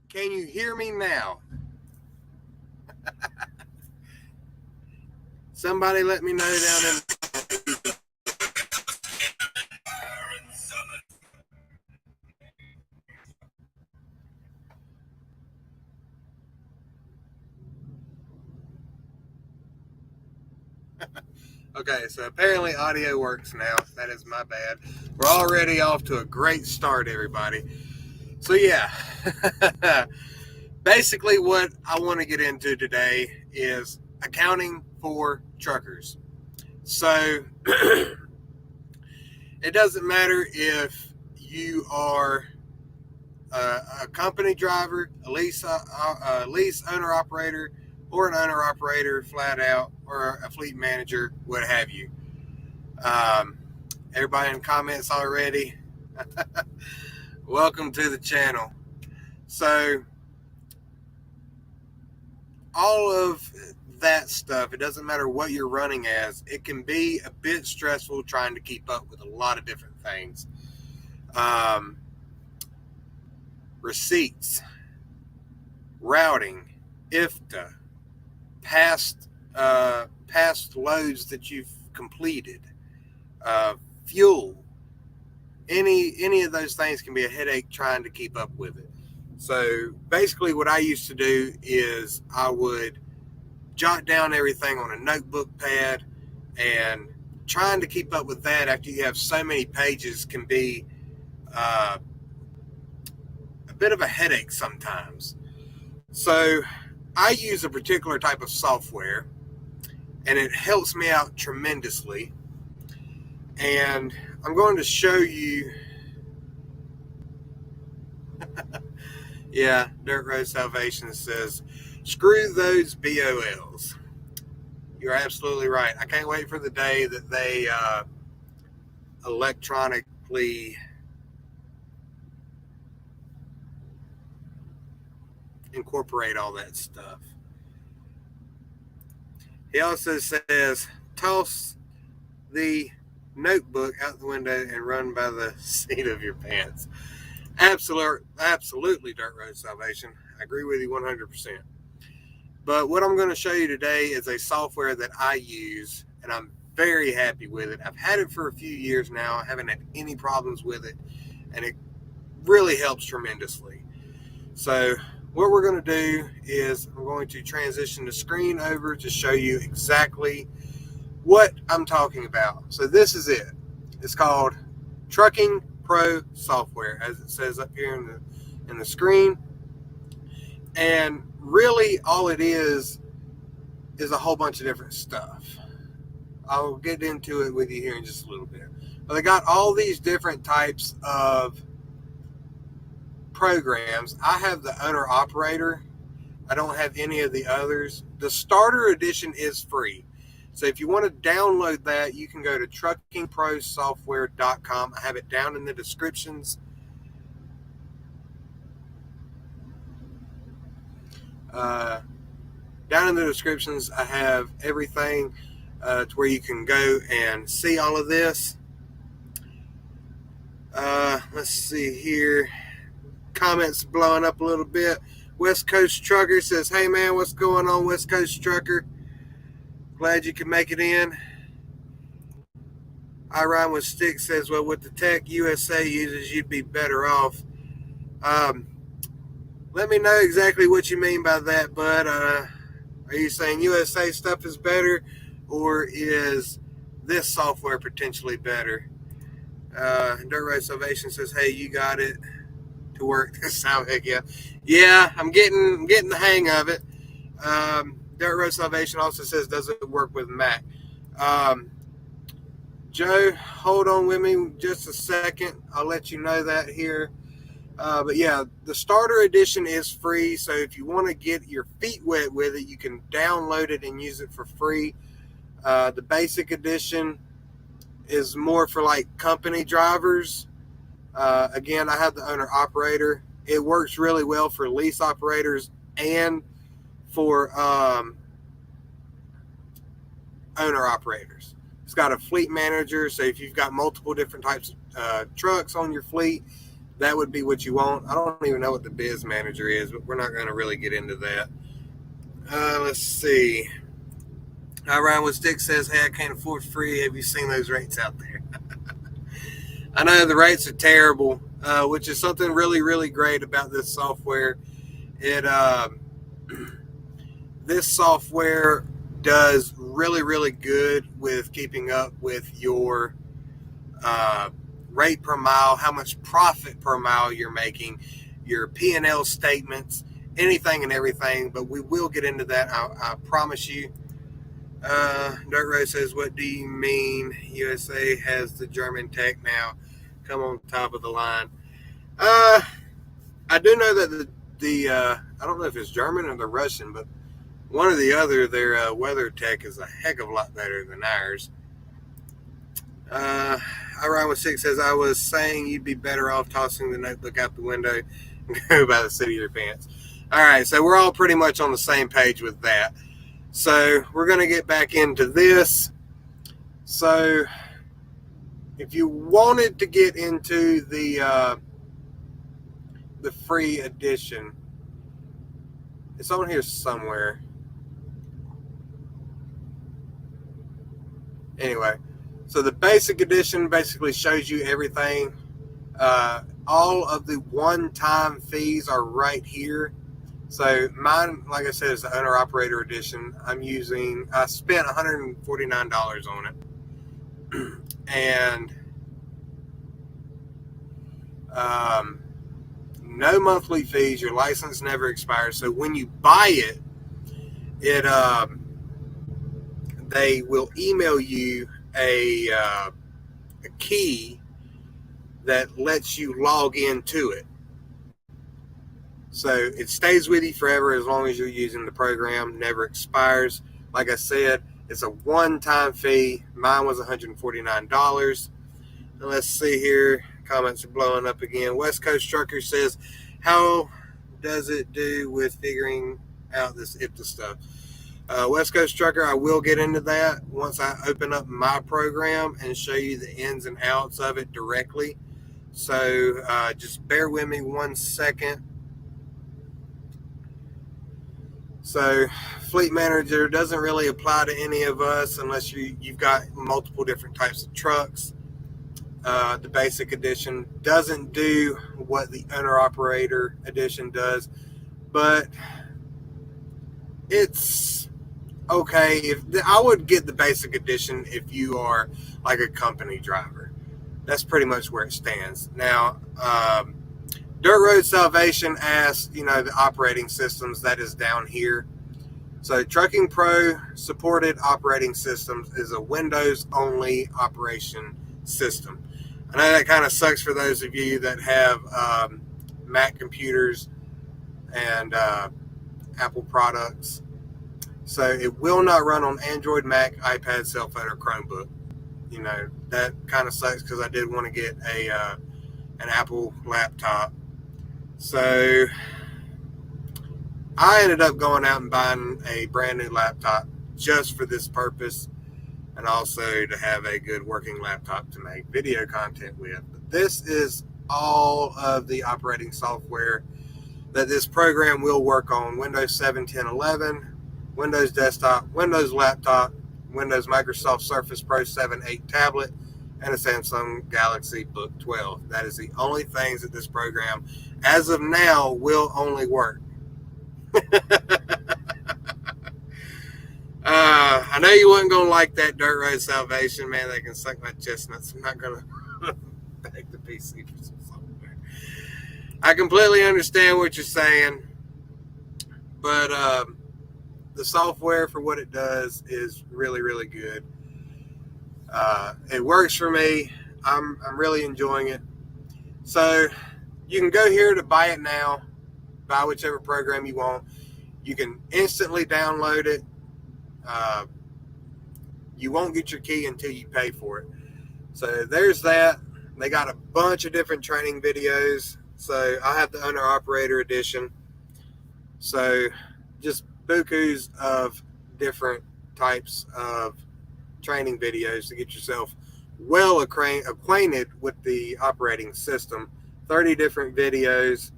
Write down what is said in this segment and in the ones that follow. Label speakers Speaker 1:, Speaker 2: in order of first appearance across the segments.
Speaker 1: Can you hear me now? Somebody let me know down in. Okay, so apparently audio works now. That is my bad. We're already off to a great start, everybody. So yeah, basically what I want to get into today is accounting for truckers. So it doesn't matter if you are a company driver, a lease owner operator, or an owner operator flat out, or a fleet manager, what have you. Everybody in comments already. Welcome to the channel. So all of that stuff, it doesn't matter what you're running as, it can be a bit stressful trying to keep up with a lot of different things. Receipts, routing, Ifta, past loads that you've completed, fuel, any of those things can be a headache trying to keep up with it. So basically what I used to do is I would jot down everything on a notebook pad, and trying to keep up with that after you have so many pages can be a bit of a headache sometimes. So I use a particular type of software, and it helps me out tremendously. And I'm going to show you. Yeah, Dirt Road Salvation says, screw those BOLs. You're absolutely right. I can't wait for the day that they electronically incorporate all that stuff. He also says, toss the notebook out the window and run by the seat of your pants. Absolutely, Dirt Road Salvation. I agree with you 100%. But what I'm going to show you today is a software that I use, and I'm very happy with it. I've had it for a few years now. I haven't had any problems with it, and it really helps tremendously. So what we're going to do is I'm going to transition the screen over to show you exactly what I'm talking about. So this is it. It's called Trucking Pro Software, as it says up here in the screen. And really all it is a whole bunch of different stuff. I'll get into it with you here in just a little bit. But they got all these different types of programs. I have the owner operator. I don't have any of the others. The starter edition is free. So if you want to download that, you can go to truckingprosoftware.com. I have it down in the descriptions. Down in the descriptions, I have everything to where you can go and see all of this. Let's see here. Comments blowing up a little bit. West Coast Trucker says, hey man, what's going on, West Coast Trucker? Glad you can make it in. I Rhyme with Stick says, well, with the tech USA uses, you'd be better off. Let me know exactly what you mean by that, bud. Are you saying USA stuff is better, or is this software potentially better? Dirt Road Salvation says, hey, you got it to work this time. Heck yeah. Yeah, I'm getting the hang of it. Dirt Road Salvation also says, does it work with Mac? Joe, hold on with me just a second. I'll let you know that here. But yeah, the starter edition is free. So if you want to get your feet wet with it, you can download it and use it for free. The basic edition is more for like company drivers. Again, I have the owner operator. It works really well for lease operators and for owner operators. It's got a fleet manager, so if you've got multiple different types of trucks on your fleet, that would be what you want. I don't even know what the biz manager is, but we're not going to really get into that. Let's see. Ryan with Stick says, hey, I can't afford free. Have you seen those rates out there? I know the rates are terrible, which is something really, really great about this software. This software does really, really good with keeping up with your rate per mile, how much profit per mile you're making, your P&L statements, anything and everything. But we will get into that, I promise you. Dirt Road says, what do you mean USA has the German tech now? Come on top of the line. I do know that the I don't know if it's German or the Russian, but one or the other, their weather tech is a heck of a lot better than ours. Ryan with Six says, I was saying you'd be better off tossing the notebook out the window and go by the seat of your pants. All right, so we're all pretty much on the same page with that. So we're going to get back into this. So if you wanted to get into the free edition, it's on here somewhere. Anyway, so the basic edition basically shows you everything. All of the one-time fees are right here. So mine, like I said, is the owner-operator edition. I spent $149 on it. And no monthly fees. Your license never expires. So when you buy it, they will email you a key that lets you log into it. So it stays with you forever as long as you're using the program, never expires. Like I said, it's a one-time fee. Mine was $149. And let's see here. Comments are blowing up again. West Coast Trucker says, how does it do with figuring out this Ifta stuff? West Coast Trucker, I will get into that once I open up my program and show you the ins and outs of it directly. So just bear with me 1 second. So Fleet Manager doesn't really apply to any of us unless you've got multiple different types of trucks. The basic edition doesn't do what the owner-operator edition does, but it's okay. I would get the basic edition if you are like a company driver. That's pretty much where it stands. Now, Dirt Road Salvation asks, the operating systems, that is down here. So Trucking Pro supported operating systems is a Windows-only operation system. I know that kind of sucks for those of you that have Mac computers and Apple products. So it will not run on Android, Mac, iPad, cell phone, or Chromebook. That kind of sucks because I did want to get an Apple laptop. So I ended up going out and buying a brand new laptop just for this purpose, and also to have a good working laptop to make video content with. But this is all of the operating software that this program will work on: Windows 7, 10, 11, Windows Desktop, Windows Laptop, Windows Microsoft Surface Pro 7, 8 tablet, and a Samsung Galaxy Book 12. That is the only things that this program, as of now, will only work. I know you wasn't going to like that Dirt Road Salvation, man. They can suck my chestnuts. I'm not going to beg the PC for some software. I completely understand what you're saying, but the software for what it does is really, really good. It works for me. I'm really enjoying it. So you can go here to buy it now, buy whichever program you want. You can instantly download it. You won't get your key until you pay for it. So there's that. They got a bunch of different training videos. So I have the owner-operator edition. So just bukus of different types of training videos to get yourself well acquainted with the operating system 30 different videos.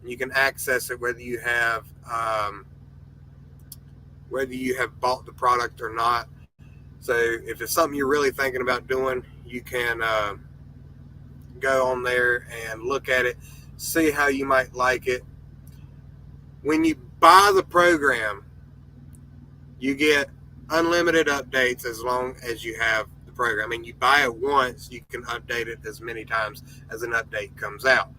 Speaker 1: You can access it whether you have bought the product or not. So if it's something you're really thinking about doing, you can go on there and look at it, see how you might like it. When you buy the program, you get unlimited updates as long as you have the program. And you buy it once, you can update it as many times as an update comes out.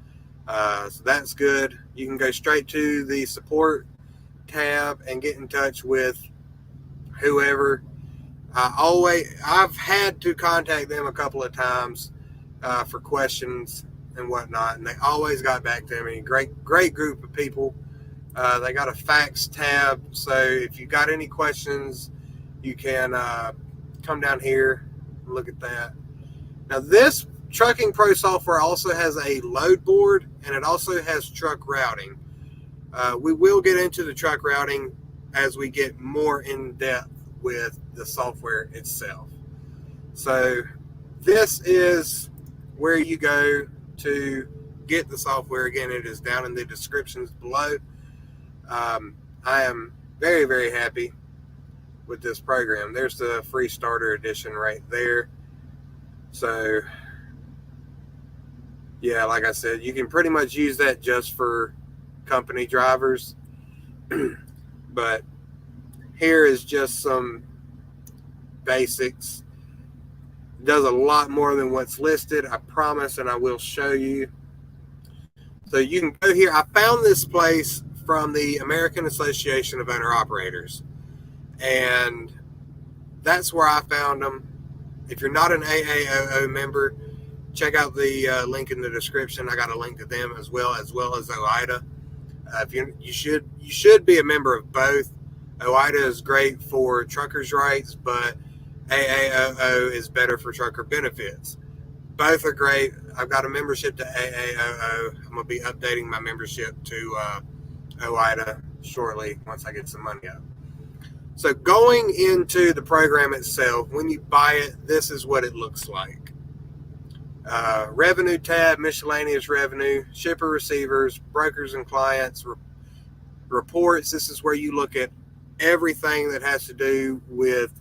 Speaker 1: So that's good. You can go straight to the support tab and get in touch with whoever. I've had to contact them a couple of times for questions and whatnot, and they always got back to me. Great group of people. They got a fax tab, so if you got any questions, you can come down here and look at that. Now, this Trucking Pro software also has a load board, and it also has truck routing. We will get into the truck routing as we get more in depth with the software itself. So this is where you go to get the software. Again, it is down in the descriptions below. I am very, very happy with this program. There's the free starter edition right there. So yeah, like I said, you can pretty much use that just for company drivers. But here is just some basics. It does a lot more than what's listed, I promise, and I will show you. So you can go here. I found this place from the American Association of Owner-Operators, and that's where I found them. If you're not an AAOO member, check out the link in the description. I got a link to them as well as OIDA. You should be a member of both. OIDA is great for truckers' rights, but AAOO is better for trucker benefits. Both are great. I've got a membership to AAOO. I'm going to be updating my membership to OIDA shortly once I get some money up. So going into the program itself, when you buy it, this is what it looks like. Revenue tab, miscellaneous revenue, shipper receivers, brokers and clients, reports. This is where you look at everything that has to do with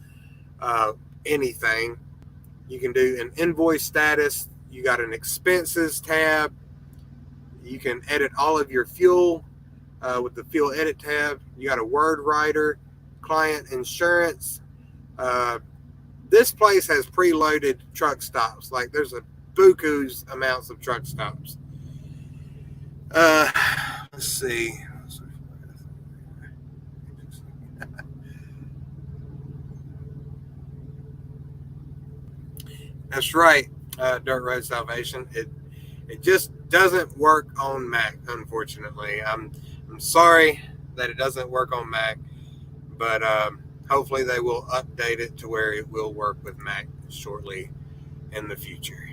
Speaker 1: anything. You can do an invoice status. You got an expenses tab. You can edit all of your fuel with the fuel edit tab. You got a word writer, client insurance. This place has preloaded truck stops. Like there's a buku's amounts of truck stops. Let's see. That's right, Dirt Road Salvation. It just doesn't work on Mac, unfortunately. I'm sorry that it doesn't work on Mac, but hopefully they will update it to where it will work with Mac shortly in the future.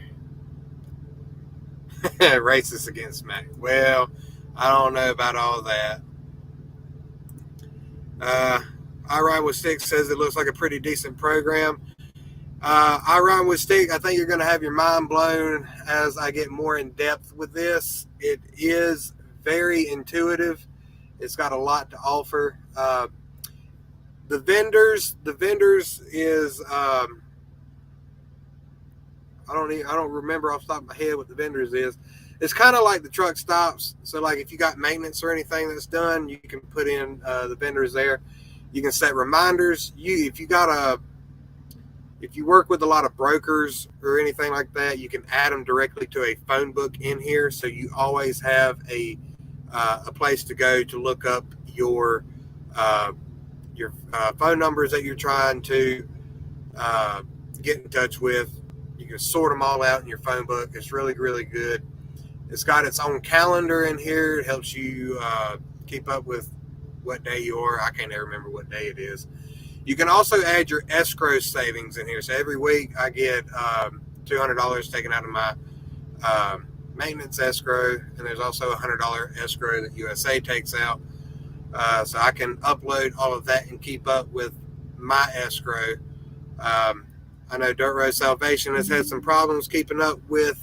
Speaker 1: Racist against Mac. Well, I don't know about all that. I Ride with Stick says it looks like a pretty decent program. I Ride with Stick, I think you're going to have your mind blown as I get more in depth with this. It is very intuitive. It's got a lot to offer. The vendors is I don't remember off the top of my head what the vendors is. It's kind of like the truck stops. So like if you got maintenance or anything that's done, you can put in the vendors there. You can set reminders. If you work with a lot of brokers or anything like that, you can add them directly to a phone book in here, so you always have a place to go to look up your phone numbers that you're trying to get in touch with. You can sort them all out in your phone book. It's really, really good. It's got its own calendar in here. It helps you keep up with what day you are. I can't ever remember what day it is. You can also add your escrow savings in here. So every week I get $200 taken out of my maintenance escrow, and there's also a $100 escrow that USA takes out. So I can upload all of that and keep up with my escrow. I know Dirt Road Salvation has had some problems keeping up with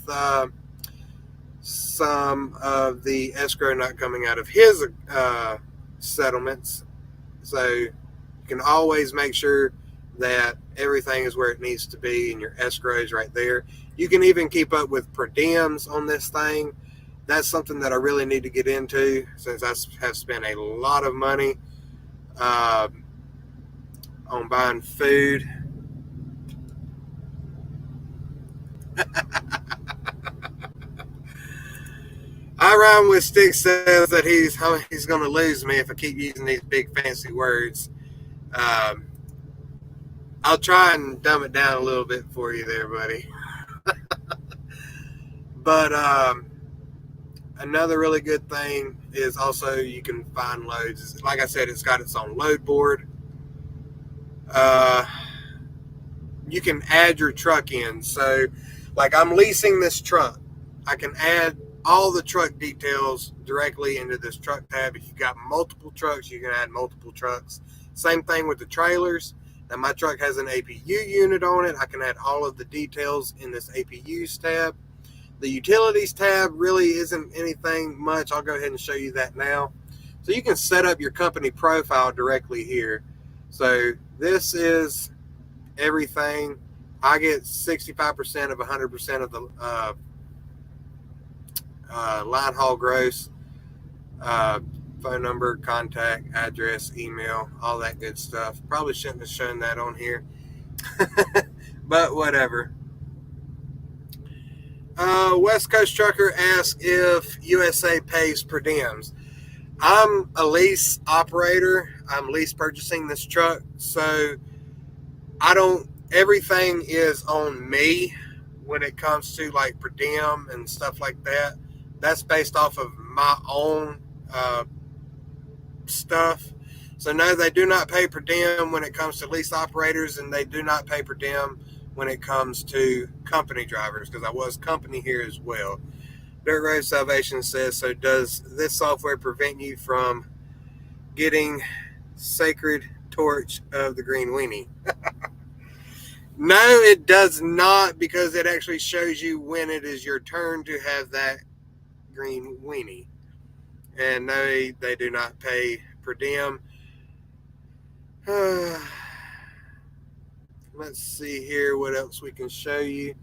Speaker 1: some of the escrow not coming out of his settlements. So you can always make sure that everything is where it needs to be and your escrow is right there. You can even keep up with per diems on this thing. That's something that I really need to get into, since I have spent a lot of money on buying food. I rhyme with Stick says that he's going to lose me if I keep using these big fancy words. I'll try and dumb it down a little bit for you there, buddy. But another really good thing is also you can find loads. Like I said, it's got its own load board. You can add your truck in. So, like, I'm leasing this truck. I can add all the truck details directly into this truck tab. If you've got multiple trucks, you can add multiple trucks. Same thing with the trailers. Now, my truck has an APU unit on it. I can add all of the details in this APUs tab. The utilities tab really isn't anything much. I'll go ahead and show you that now. So you can set up your company profile directly here. So this is everything. I get 65% of 100% of the line haul gross. Phone number, contact, address, email, all that good stuff. Probably shouldn't have shown that on here. But whatever. West Coast Trucker asks if USA pays per diems. I'm a lease operator. I'm lease purchasing this truck, so everything is on me when it comes to like per diem and stuff like that. That's based off of my own stuff. So no, they do not pay per diem when it comes to lease operators, and they do not pay per diem when it comes to company drivers, because I was company here as well. Dirt Road Salvation says, so does this software prevent you from getting sacred torch of the green weenie? No, it does not, because it actually shows you when it is your turn to have that green weenie. And no, they do not pay per diem. Let's see here what else we can show you.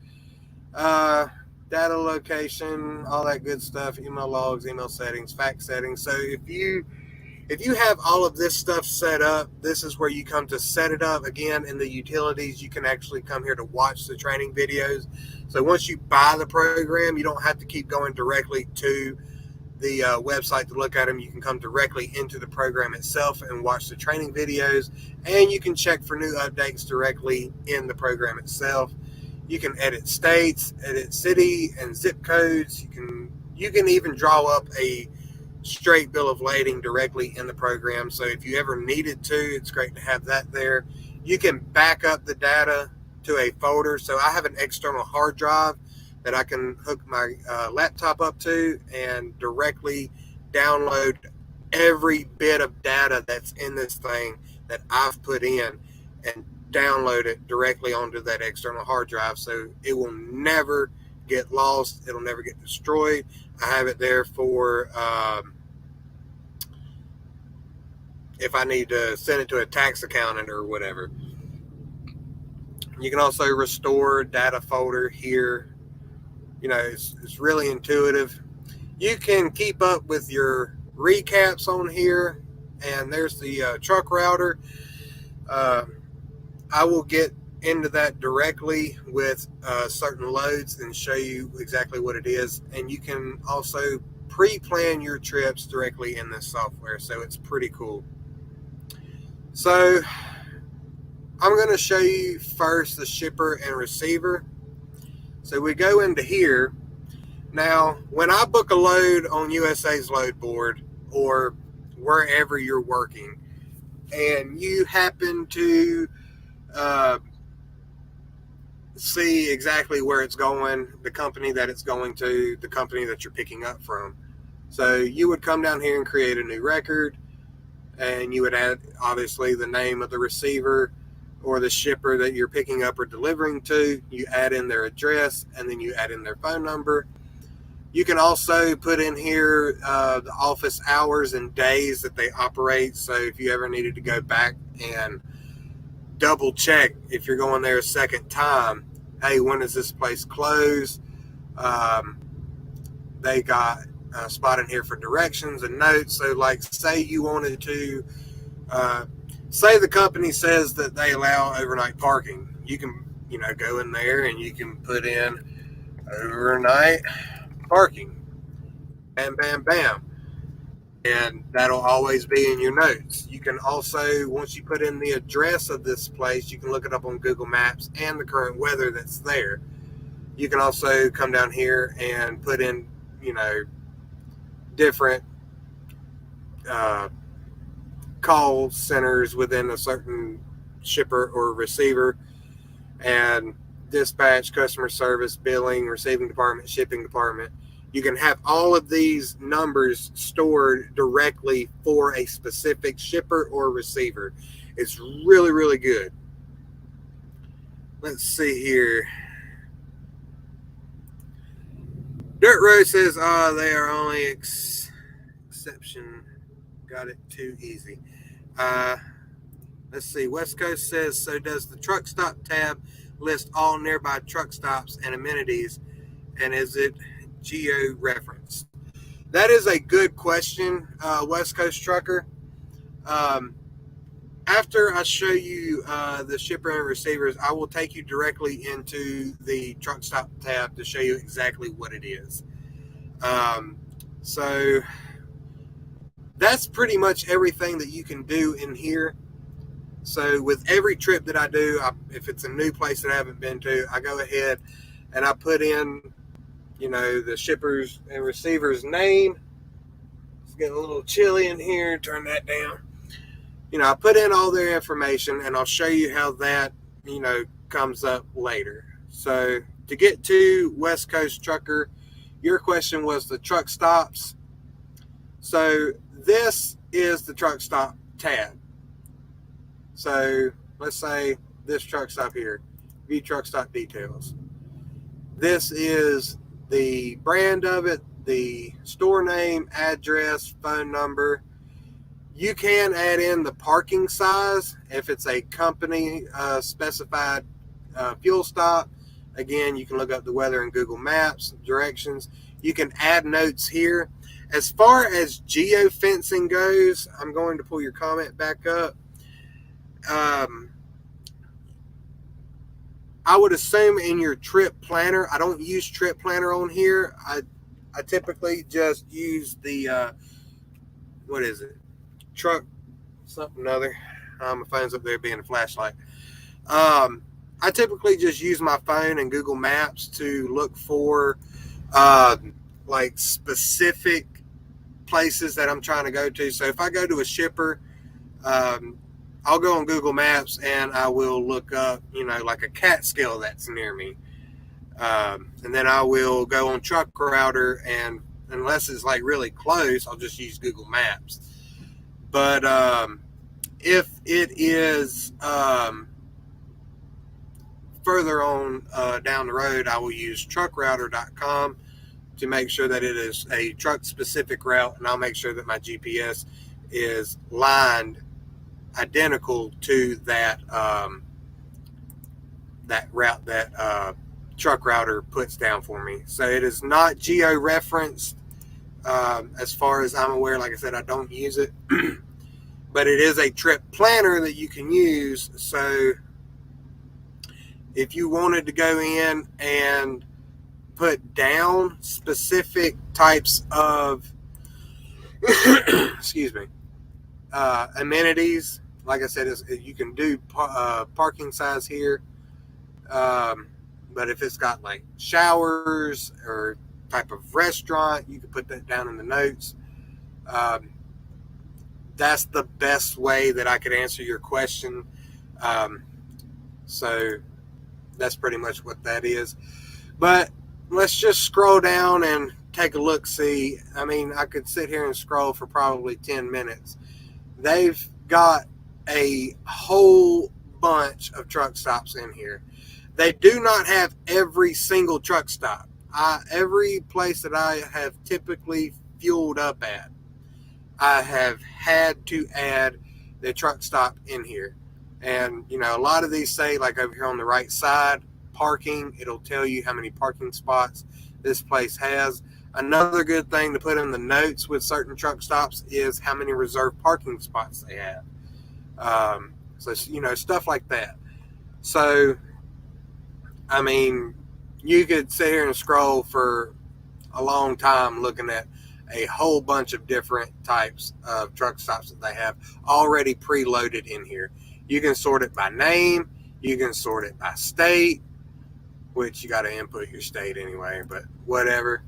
Speaker 1: Data location, all that good stuff, email logs, email settings, fax settings. So if you have all of this stuff set up, this is where you come to set it up. Again, in the utilities, you can actually come here to watch the training videos. So once you buy the program, you don't have to keep going directly to the website to look at them. You can come directly into the program itself and watch the training videos, and you can check for new updates directly in the program itself. You can edit states, edit city and zip codes. You can even draw up a straight bill of lading directly in the program. So if you ever needed to, it's great to have that there. You can back up the data to a folder. So I have an external hard drive that I can hook my laptop up to and directly download every bit of data that's in this thing that I've put in, and download it directly onto that external hard drive. So it will never get lost. It'll never get destroyed. I have it there for if I need to send it to a tax accountant or whatever. You can also restore data folder here. You know, it's really intuitive. You can keep up with your recaps on here, and there's the truck router. I will get into that directly with certain loads and show you exactly what it is. And you can also pre-plan your trips directly in this software, so it's pretty cool. So I'm going to show you first the shipper and receiver. So we go into here. Now, when I book a load on USA's load board or wherever you're working, and you happen to see exactly where it's going, the company that it's going to, the company that you're picking up from. So you would come down here and create a new record, and you would add, obviously, the name of the receiver or the shipper that you're picking up or delivering to. You add in their address, and then you add in their phone number. You can also put in here the office hours and days that they operate. So if you ever needed to go back and double check if you're going there a second time, hey, when does this place close? They got a spot in here for directions and notes. So like say you wanted to, say the company says that they allow overnight parking. You can, go in there and you can put in overnight parking. Bam, bam, bam. And that'll always be in your notes. You can also, once you put in the address of this place, you can look it up on Google Maps and the current weather that's there. You can also come down here and put in, different call centers within a certain shipper or receiver, and dispatch, customer service, billing, receiving department, shipping department. You can have all of these numbers stored directly for a specific shipper or receiver. It's really, really good. Let's see here. Dirt Road says, they are only exception. Got it too easy. Let's see. West Coast says, so does the truck stop tab list all nearby truck stops and amenities, and is it geo-referenced? That is a good question, West Coast Trucker. After I show you the shipper and receivers, I will take you directly into the truck stop tab to show you exactly what it is. So that's pretty much everything that you can do in here. So with every trip that I do, if it's a new place that I haven't been to, I go ahead and I put in, the shipper's and receiver's name. It's getting a little chilly in here. Turn that down. I put in all their information, and I'll show you how that, comes up later. So to get to West Coast Trucker, your question was the truck stops. So this is the truck stop tab. So let's say this truck stop here, view truck stop details. This is the brand of it, the store name, address, phone number. You can add in the parking size if it's a company specified fuel stop. Again, you can look up the weather in Google Maps, directions. You can add notes here. As far as geo-fencing goes, I'm going to pull your comment back up. I would assume in your trip planner, I don't use trip planner on here. I typically just use the, what is it? Truck something other. My phone's up there being a flashlight. I typically just use my phone and Google Maps to look for like specific places that I'm trying to go to. So if I go to a shipper, I'll go on Google Maps and I will look up, like a Catskill that's near me. And then I will go on Truck Router, and unless it's like really close, I'll just use Google Maps. But if it is further on down the road, I will use truckrouter.com to make sure that it is a truck specific route, and I'll make sure that my GPS is lined identical to that that route that Truck Router puts down for me. So it is not geo-referenced as far as I'm aware. Like I said, I don't use it, but it is a trip planner that you can use. So if you wanted to go in and put down specific types of excuse me, amenities, like I said, you can do parking size here, but if it's got like showers or type of restaurant, you can put that down in the notes. That's the best way that I could answer your question. So that's pretty much what that is. But let's just scroll down and take a look. See, I mean, I could sit here and scroll for probably 10 minutes. They've got a whole bunch of truck stops in here. They do not have every single truck stop. Every place that I have typically fueled up at, I have had to add the truck stop in here. And, a lot of these say, like over here on the right side, parking, it'll tell you how many parking spots this place has. Another good thing to put in the notes with certain truck stops is how many reserved parking spots they have. So, stuff like that. So, you could sit here and scroll for a long time looking at a whole bunch of different types of truck stops that they have already preloaded in here. You can sort it by name. You can sort it by state, which you got to input your state anyway, but whatever.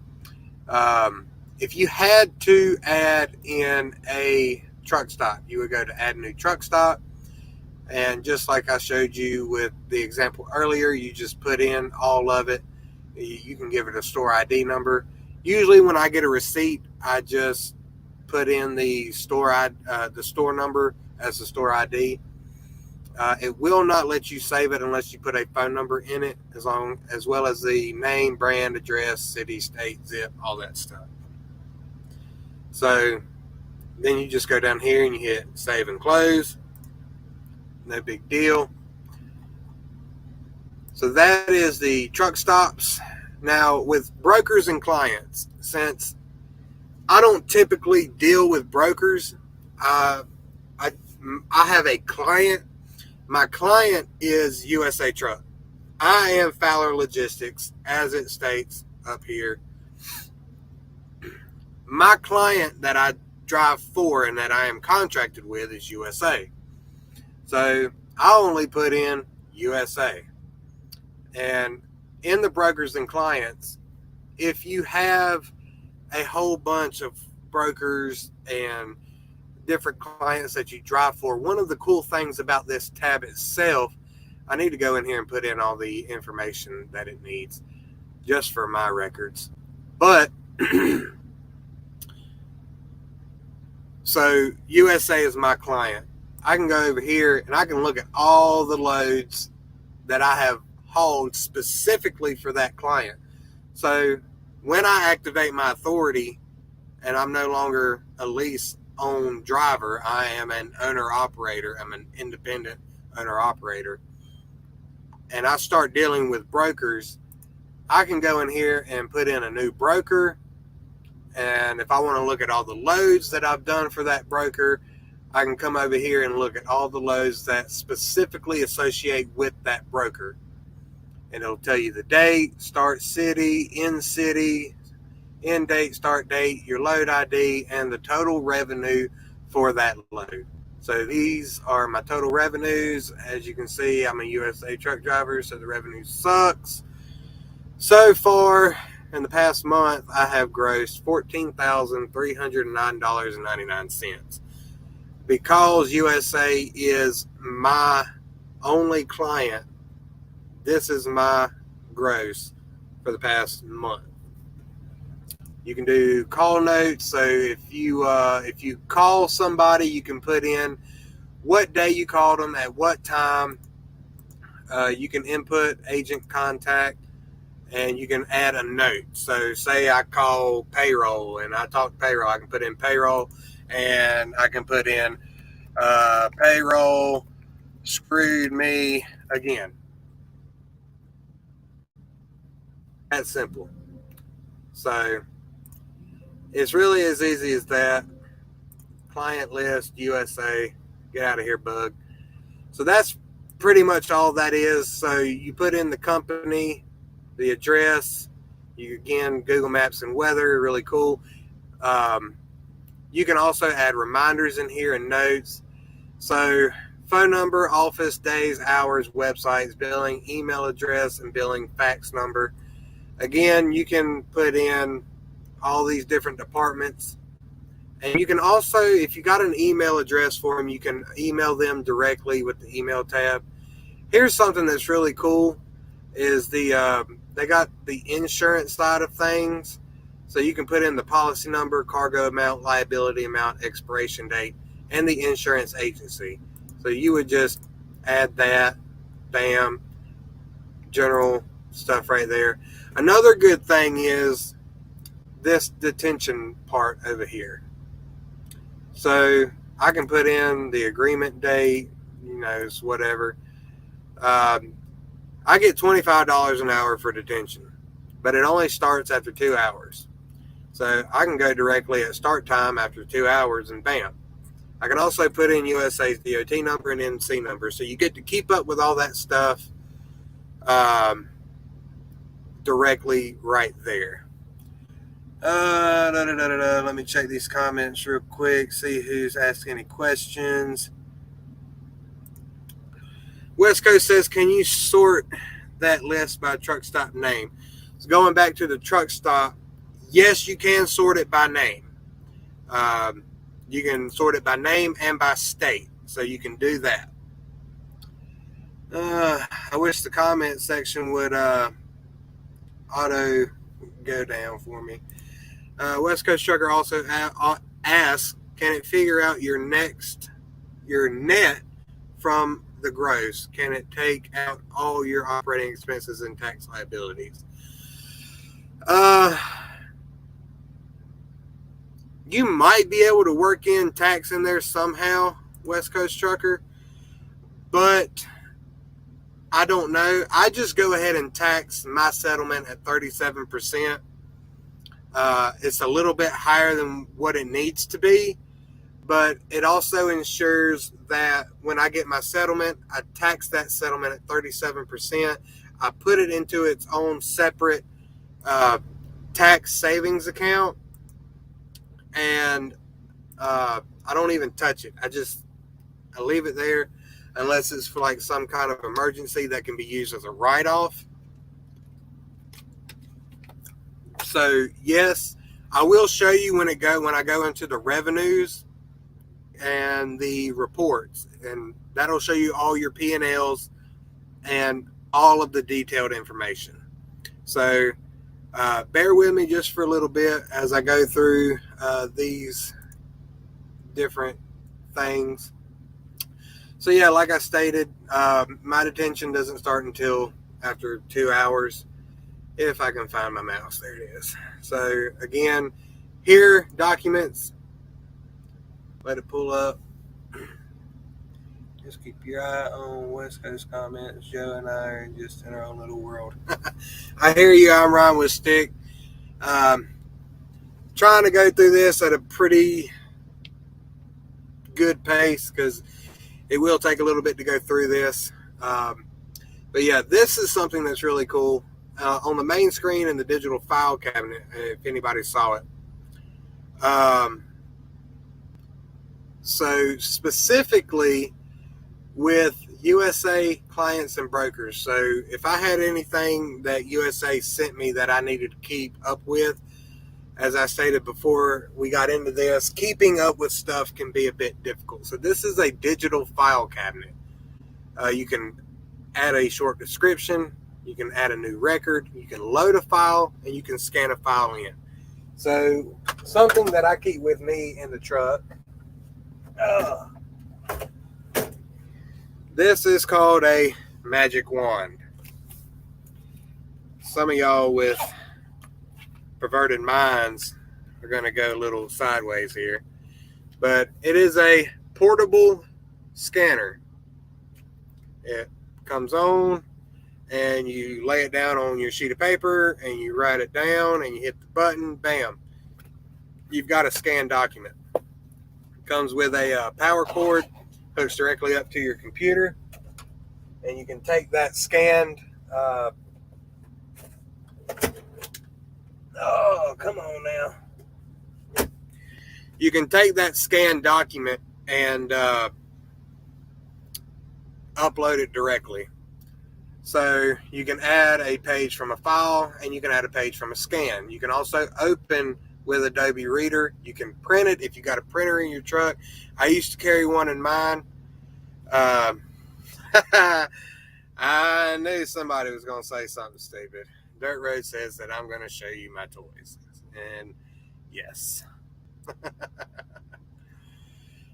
Speaker 1: If you had to add in a truck stop, you would go to add a new truck stop. And just like I showed you with the example earlier, you just put in all of it. You can give it a store ID number. Usually when I get a receipt, I just put in the store number as the store ID. It will not let you save it unless you put a phone number in it, as well as the name, brand, address, city, state, zip, all that stuff. So then you just go down here and you hit save and close. No big deal. So that is the truck stops. Now with brokers and clients, since I don't typically deal with brokers, I have a client. My client is USA Truck. I am Fowler Logistics, as it states up here. My client that I drive for and that I am contracted with is USA. So I only put in USA. And in the brokers and clients, if you have a whole bunch of brokers and different clients that you drive for, one of the cool things about this tab itself, I need to go in here and put in all the information that it needs just for my records. But so USA is my client. I can go over here and I can look at all the loads that I have hauled specifically for that client. So when I activate my authority and I'm no longer a lease-owned driver, I am an owner-operator. I'm an independent owner-operator. And I start dealing with brokers, I can go in here and put in a new broker. And if I want to look at all the loads that I've done for that broker, I can come over here and look at all the loads that specifically associate with that broker. And it'll tell you the date, start city, end date, start date, your load ID, and the total revenue for that load. So these are my total revenues. As you can see, I'm a USA truck driver, so the revenue sucks. So far, in the past month, I have grossed $14,309.99. Because USA is my only client, this is my gross for the past month. You can do call notes. So if you call somebody, you can put in what day you called them, at what time. You can input agent contact, and you can add a note. So say I call payroll and I talk payroll, I can put in payroll, and I can put in payroll screwed me again. That's simple. So it's really as easy as that. Client list, USA, get out of here, bug. So that's pretty much all that is. So you put in the company, the address, you again, Google Maps and weather, really cool. You can also add reminders in here and notes. So phone number, office, days, hours, websites, billing, email address, and billing fax number. Again, you can put in all these different departments. And you can also, if you got an email address for them, you can email them directly with the email tab. Here's something that's really cool is they got the insurance side of things. So you can put in the policy number, cargo amount, liability amount, expiration date, and the insurance agency. So you would just add that, bam, general stuff right there. Another good thing is this detention part over here. So I can put in the agreement date, whatever. I get $25 an hour for detention, but it only starts after 2 hours. So I can go directly at start time after 2 hours and bam. I can also put in USA's DOT number and NC number. So you get to keep up with all that stuff directly right there. Let me check these comments real quick, see who's asking any questions. West Coast says, can you sort that list by truck stop name? So going back to the truck stop, yes, you can sort it by name. You can sort it by name and by state, so you can do that. I wish the comment section would auto go down for me. West Coast Trucker also asks, can it figure out your net from the gross? Can it take out all your operating expenses and tax liabilities? You might be able to work in tax in there somehow, West Coast Trucker, but I don't know. I just go ahead and tax my settlement at 37%. It's a little bit higher than what it needs to be, but it also ensures that when I get my settlement, I tax that settlement at 37%. I put it into its own separate tax savings account, and I don't even touch it. I leave it there unless it's for like some kind of emergency that can be used as a write-off. So yes, I will show you when I go into the revenues and the reports, and that'll show you all your P&Ls and all of the detailed information. So bear with me just for a little bit as I go through these different things. So yeah, like I stated, my detention doesn't start until after 2 hours. If I can find my mouse, there it is. So again, here, documents, let it pull up. Just keep your eye on West Coast comments. Joe and I are just in our own little world. I hear you. I'm Ryan with Stick. Trying to go through this at a pretty good pace because it will take a little bit to go through this. But yeah, this is something that's really cool. On the main screen in the digital file cabinet, if anybody saw it. So specifically with USA clients and brokers. So if I had anything that USA sent me that I needed to keep up with, as I stated before we got into this, keeping up with stuff can be a bit difficult. So this is a digital file cabinet. You can add a short description, you can add a new record, you can load a file, and you can scan a file in. So something that I keep with me in the truck, this is called a magic wand. Some of y'all with perverted minds are going to go a little sideways here, but it is a portable scanner. It comes on, and you lay it down on your sheet of paper, and you write it down, and you hit the button, bam, you've got a scanned document. It comes with a power cord, hooks directly up to your computer, and you can take that scanned, come on now. You can take that scanned document and upload it directly. So you can add a page from a file, and you can add a page from a scan. You can also open with Adobe Reader. You can print it if you got a printer in your truck. I used to carry one in mine. I knew somebody was going to say something stupid. Dirt Road says that I'm going to show you my toys. And yes.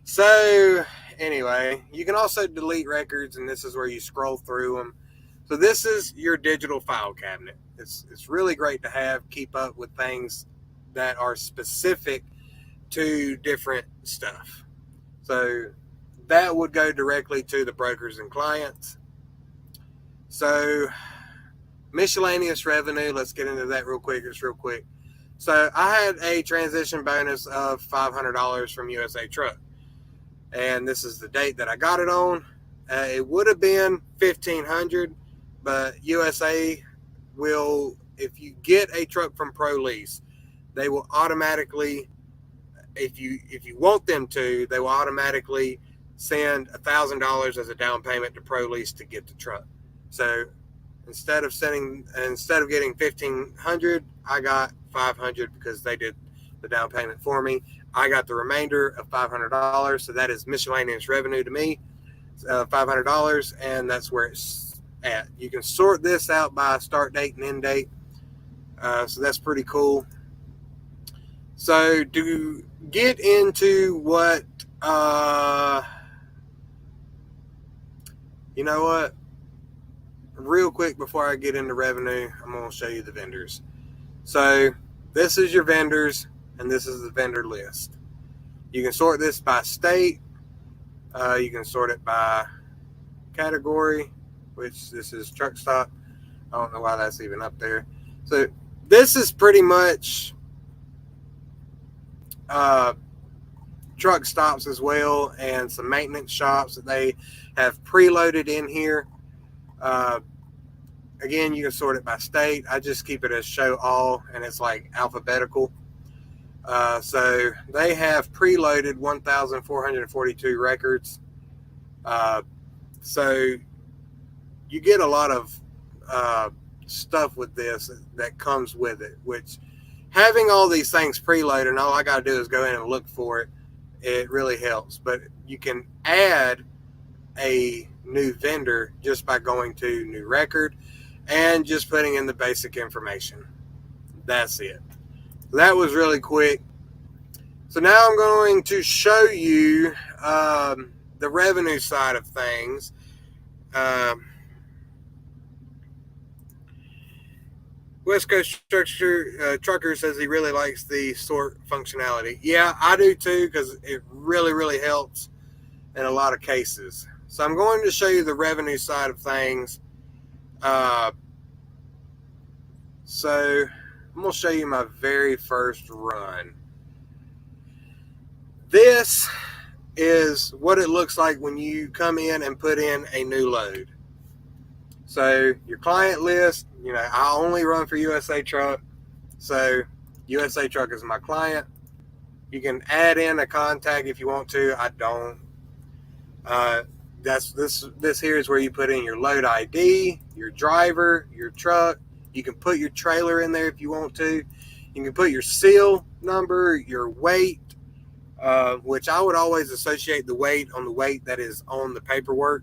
Speaker 1: So anyway, you can also delete records, and this is where you scroll through them. So this is your digital file cabinet. It's really great to have, keep up with things that are specific to different stuff. So that would go directly to the brokers and clients. So miscellaneous revenue, let's get into that real quick. So I had a transition bonus of $500 from USA Truck, and this is the date that I got it on. It would have been $1,500, but USA will, if you get a truck from Pro Lease, they will automatically, if you want them to, they will automatically send $1,000 as a down payment to Pro Lease to get the truck. So instead of getting $1,500, I got $500 because they did the down payment for me. I got the remainder of $500, so that is miscellaneous revenue to me, $500, and that's where it's at. You can sort this out by start date and end date, so that's pretty cool. So to get into what, you know what? Real quick before I get into revenue, I'm going to show you the vendors. So this is your vendors, and this is the vendor list. You can sort this by state. You can sort it by category, which this is truck stop. I don't know why that's even up there. So this is pretty much truck stops as well, and some maintenance shops that they have preloaded in here. Again, you can sort it by state. I just keep it as show all, and it's like alphabetical. So they have preloaded 1,442 records. So you get a lot of stuff with this that comes with it, which having all these things preloaded and all I got to do is go in and look for it, it really helps. But you can add a new vendor just by going to new record and just putting in the basic information. That's it. That was really quick. So now I'm going to show you the revenue side of things. West Coast Trucker says he really likes the sort functionality. Yeah, I do too, because it really, really helps in a lot of cases. So I'm going to show you the revenue side of things. So I'm going to show you my very first run. This is what it looks like when you come in and put in a new load. So your client list, you know, I only run for USA Truck. So USA Truck is my client. You can add in a contact if you want to. I don't. This here is where you put in your load ID, your driver, your truck. You can put your trailer in there if you want to. You can put your seal number, your weight, which I would always associate the weight on the weight that is on the paperwork.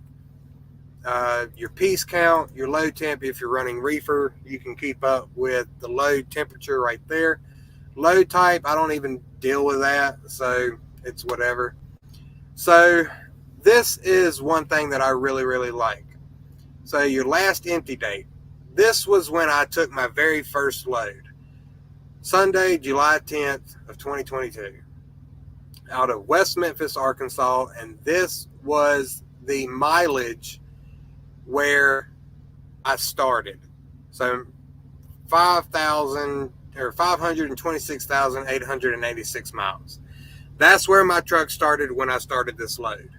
Speaker 1: Your piece count, your load temp. If you're running reefer, you can keep up with the load temperature right there. Load type, I don't even deal with that, so it's whatever. So this is one thing that I really, really like. So your last empty date. This was when I took my very first load. Sunday, July 10th of 2022. Out of West Memphis, Arkansas. And this was the mileage where I started. So 526,886 miles. That's where my truck started when I started this load.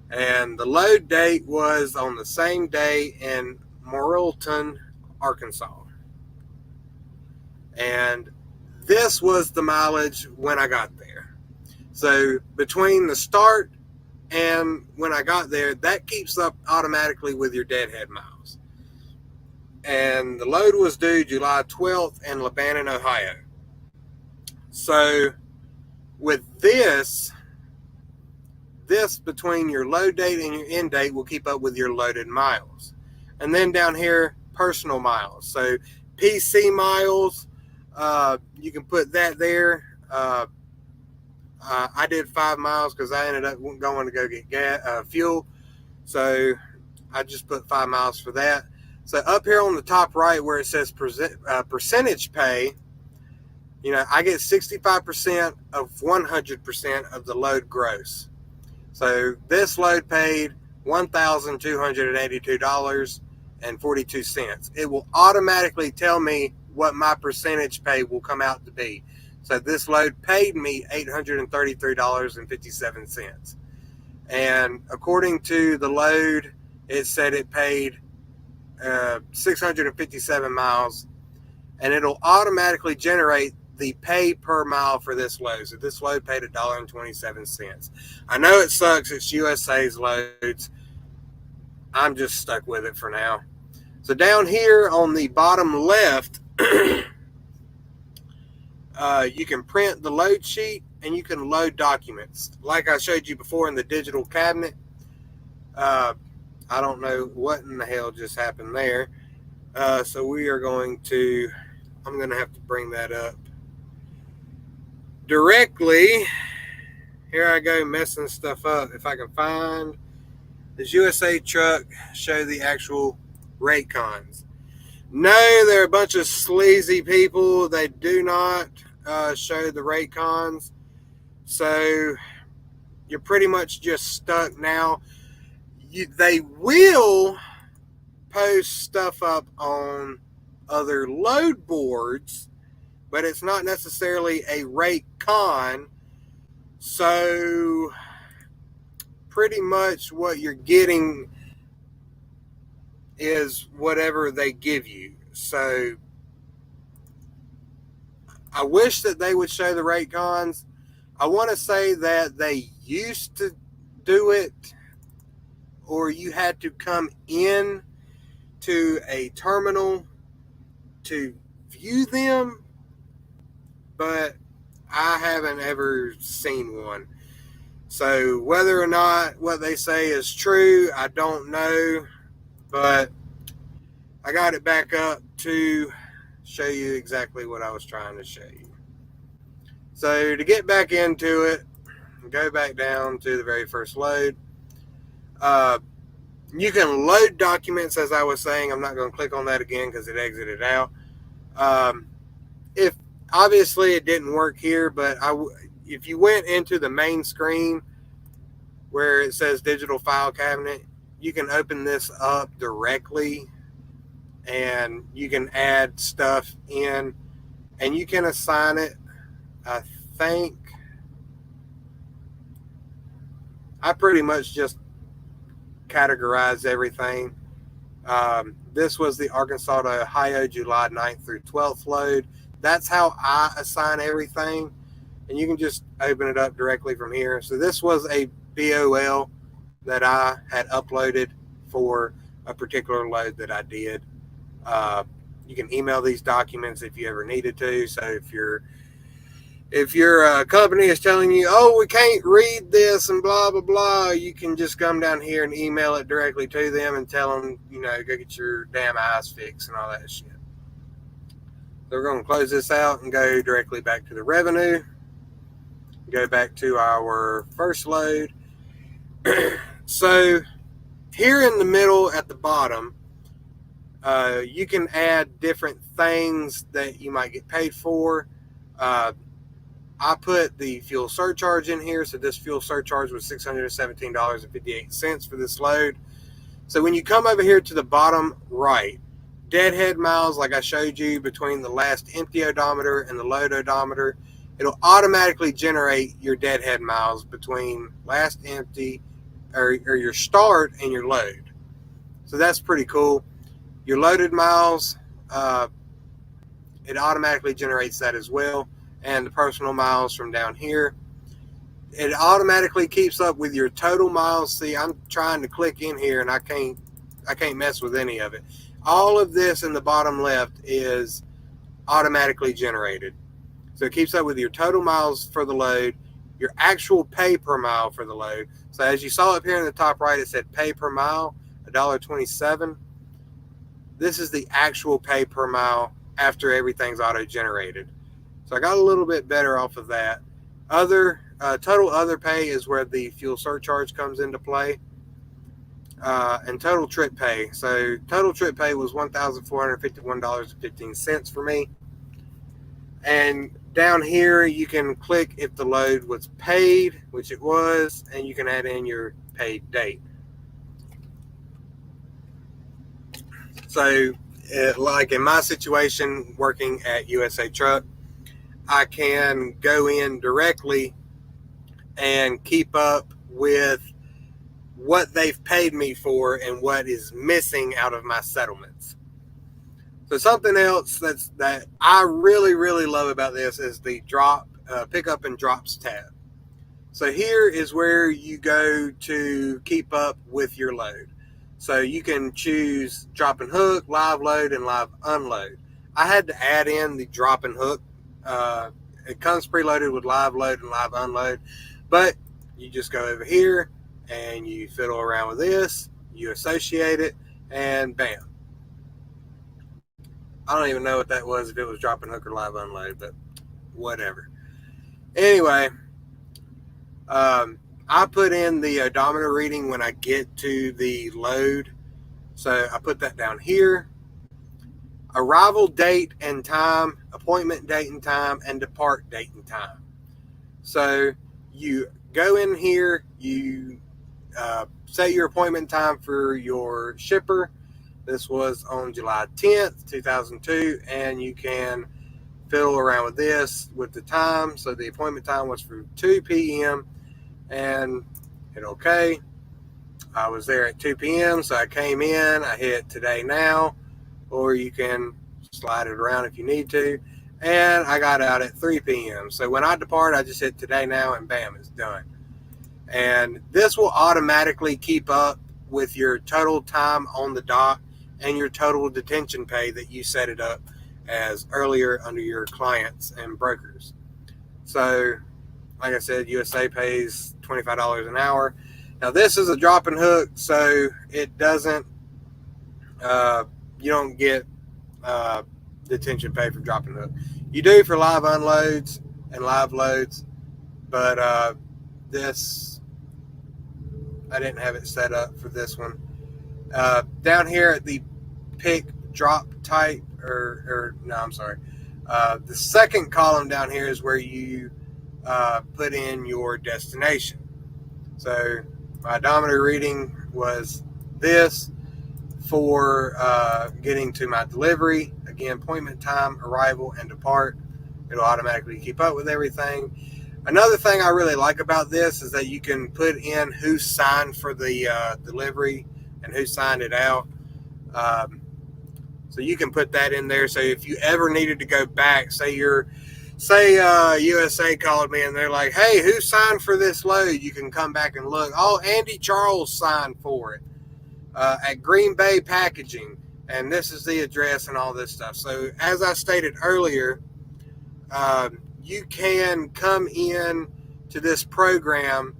Speaker 1: And the load date was on the same day in Morrilton, Arkansas. And this was the mileage when I got there. So between the start and when I got there, that keeps up automatically with your deadhead miles. And the load was due July 12th in Lebanon, Ohio. So with this between your load date and your end date will keep up with your loaded miles. And then down here, personal miles. So PC miles, you can put that there. I did 5 miles because I ended up going to go get fuel. So I just put 5 miles for that. So up here on the top right where it says percentage pay, I get 65% of 100% of the load gross. So this load paid $1,282.42. It will automatically tell me what my percentage pay will come out to be. So this load paid me $833.57. And according to the load, it said it paid 657 miles, and it'll automatically generate the pay per mile for this load. So this load paid $1.27. I know it sucks. It's USA's loads. I'm just stuck with it for now. So down here on the bottom left, you can print the load sheet and you can load documents. Like I showed you before in the digital cabinet. I don't know what in the hell just happened there. So we are going to, I'm going to have to bring that up directly. Here I go messing stuff up. If I can find this USA truck, show the actual rate cons. No, they're a bunch of sleazy people. They do not show the rate cons. So you're pretty much just stuck now. They will post stuff up on other load boards, but it's not necessarily a rate con. So pretty much what you're getting is whatever they give you. So I wish that they would show the rate cons. I want to say that they used to do it, or you had to come in to a terminal to view them, but I haven't ever seen one. So whether or not what they say is true, I don't know, but I got it back up to show you exactly what I was trying to show you. So to get back into it, go back down to the very first load. You can load documents, as I was saying. I'm not going to click on that again because it exited out. If obviously it didn't work here, but if you went into the main screen where it says digital file cabinet, you can open this up directly and you can add stuff in and you can assign it. I think I pretty much just categorize everything. This was the Arkansas to Ohio July 9th through 12th load. That's how I assign everything, and you can just open it up directly from here. So this was a BOL that I had uploaded for a particular load that I did. You can email these documents if you ever needed to. So if your company is telling you, oh, we can't read this and blah, blah, blah, you can just come down here and email it directly to them and tell them, go get your damn eyes fixed and all that shit. So we're going to close this out and go directly back to the revenue. Go back to our first load. So here in the middle at the bottom, you can add different things that you might get paid for. I put the fuel surcharge in here. So this fuel surcharge was $617.58 for this load. So when you come over here to the bottom right, deadhead miles, like I showed you between the last empty odometer and the load odometer, it'll automatically generate your deadhead miles between last empty or your start and your load. So that's pretty cool. Your loaded miles, it automatically generates that as well. And the personal miles from down here, it automatically keeps up with your total miles. See, I'm trying to click in here and I can't mess with any of it. All of this in the bottom left is automatically generated. So it keeps up with your total miles for the load, your actual pay per mile for the load. So as you saw up here in the top right, it said pay per mile, $1.27. This is the actual pay per mile after everything's auto-generated. So I got a little bit better off of that. Total other pay is where the fuel surcharge comes into play. and total trip pay. So total trip pay was $1,451.15 for me. And down here, you can click if the load was paid, which it was, and you can add in your paid date. So, like in my situation, working at USA Truck, I can go in directly and keep up with what they've paid me for and what is missing out of my settlements. So something else that I really, really love about this is the pickup and drops tab. So here is where you go to keep up with your load. So you can choose drop and hook, live load, and live unload. I had to add in the drop and hook. It comes preloaded with live load and live unload, but you just go over here and you fiddle around with this, you associate it, and bam. I don't even know what that was, if it was drop and hook or live unload, but whatever. Anyway, I put in the odometer reading when I get to the load. So I put that down here. Arrival date and time, appointment date and time, and depart date and time. So you go in here, you set your appointment time for your shipper. This was on July 10th, 2002, and you can fiddle around with this with the time. So the appointment time was for 2 p.m. and hit OK. I was there at 2 p.m., so I came in, I hit today now, or you can slide it around if you need to, and I got out at 3 p.m. So when I depart, I just hit today now, and bam, it's done. And this will automatically keep up with your total time on the dock and your total detention pay that you set it up as earlier under your clients and brokers. So, like I said, USA pays $25 an hour. Now, this is a drop and hook, so it doesn't, you don't get detention pay for drop and hook. You do for live unloads and live loads, but this, I didn't have it set up for this one. Down here at the pick drop type, the second column down here is where you put in your destination. So my odometer reading was this for getting to my delivery. Again, appointment time, arrival, and depart. It'll automatically keep up with everything. Another thing I really like about this is that you can put in who signed for the delivery and who signed it out. So you can put that in there. So if you ever needed to go back, say USA called me and they're like, hey, who signed for this load? You can come back and look. Oh, Andy Charles signed for it at Green Bay Packaging. And this is the address and all this stuff. So as I stated earlier, you can come in to this program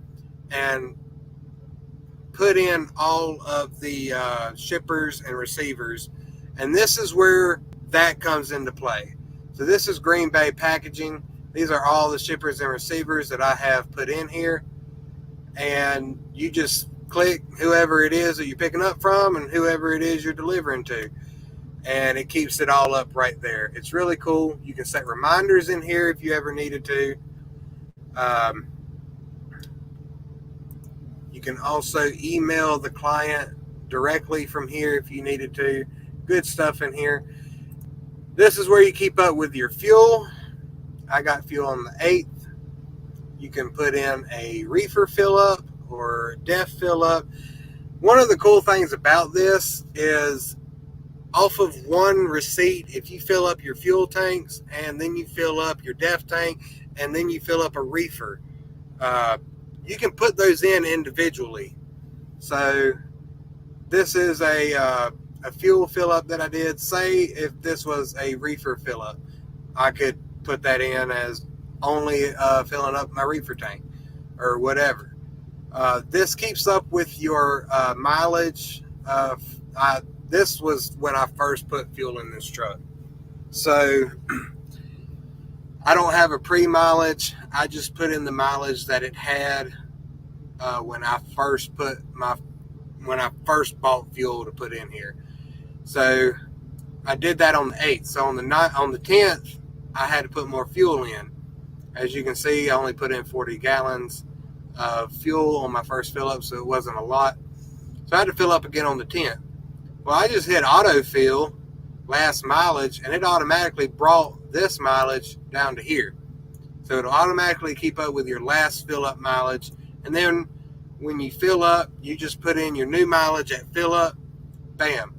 Speaker 1: and put in all of the shippers and receivers. And this is where that comes into play. So this is Green Bay Packaging. These are all the shippers and receivers that I have put in here. And you just click whoever it is that you're picking up from and whoever it is you're delivering to. And it keeps it all up right there. It's really cool. You can set reminders in here if you ever needed to. You can also email the client directly from here if you needed to. Good stuff in here. This is where you keep up with your fuel. I got fuel on the 8th. You can put in a reefer fill up or DEF fill up. One of the cool things about this is off of one receipt, if you fill up your fuel tanks and then you fill up your DEF tank and then you fill up a reefer, you can put those in individually. So this is a fuel fill up that I did. Say if this was a reefer fill up, I could put that in as only filling up my reefer tank or whatever. This keeps up with your mileage. This was when I first put fuel in this truck. So I don't have a pre-mileage. I just put in the mileage that it had when I first put my when I first bought fuel to put in here. So I did that on the 8th. So on the 10th, I had to put more fuel in. As you can see, I only put in 40 gallons of fuel on my first fill up, so it wasn't a lot. So I had to fill up again on the 10th. Well, I just hit autofill, last mileage, and it automatically brought this mileage down to here. So it'll automatically keep up with your last fill up mileage. And then when you fill up, you just put in your new mileage at fill up. Bam.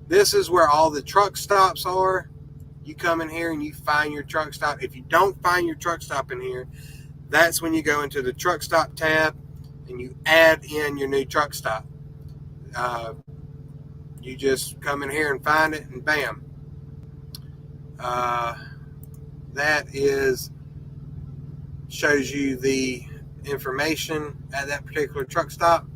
Speaker 1: This is where all the truck stops are. You come in here and you find your truck stop. If you don't find your truck stop in here, that's when you go into the truck stop tab and you add in your new truck stop. You just come in here and find it, and bam. That shows you the information at that particular truck stop.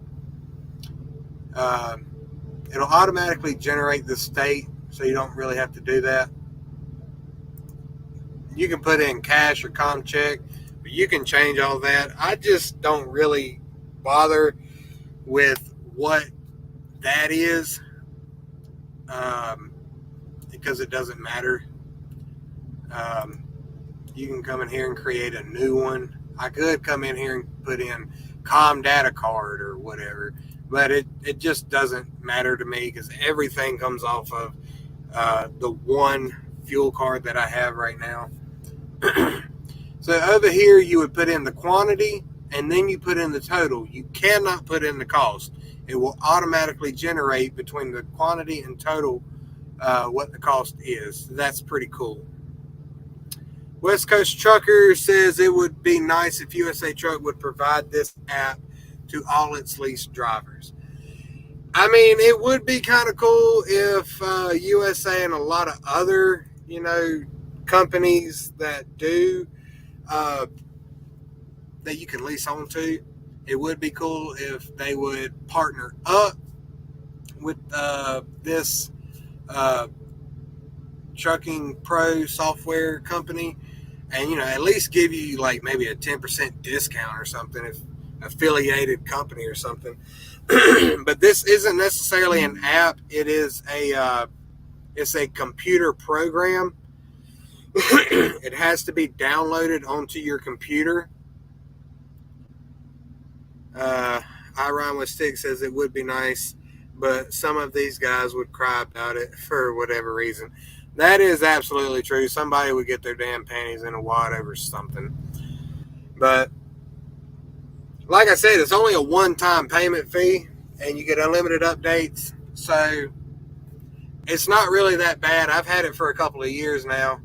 Speaker 1: It'll automatically generate the state, so you don't really have to do that. You can put in cash or com check, but you can change all that. I just don't really bother with what that is, because it doesn't matter. You can come in here and create a new one. I could come in here and put in com data card or whatever, but it just doesn't matter to me because everything comes off of the one fuel card that I have right now. So over here you would put in the quantity and then you put in the total. You cannot put in the cost. It will automatically generate between the quantity and total what the cost is. That's pretty cool. West Coast Trucker says it would be nice if USA Truck would provide this app to all its leased drivers. I mean, it would be kind of cool if USA and a lot of other, companies that do that you can lease onto. It would be cool if they would partner up with this Trucking Pro software company, and at least give you like maybe a 10% discount or something if affiliated company or something. But this isn't necessarily an app. It is it's a computer program. It has to be downloaded onto your computer. I Rhyme with Stick says it would be nice, but some of these guys would cry about it for whatever reason. That is absolutely true. Somebody would get their damn panties in a wad over something. But like I said, it's only a one-time payment fee, and you get unlimited updates. So it's not really that bad. I've had it for a couple of years now.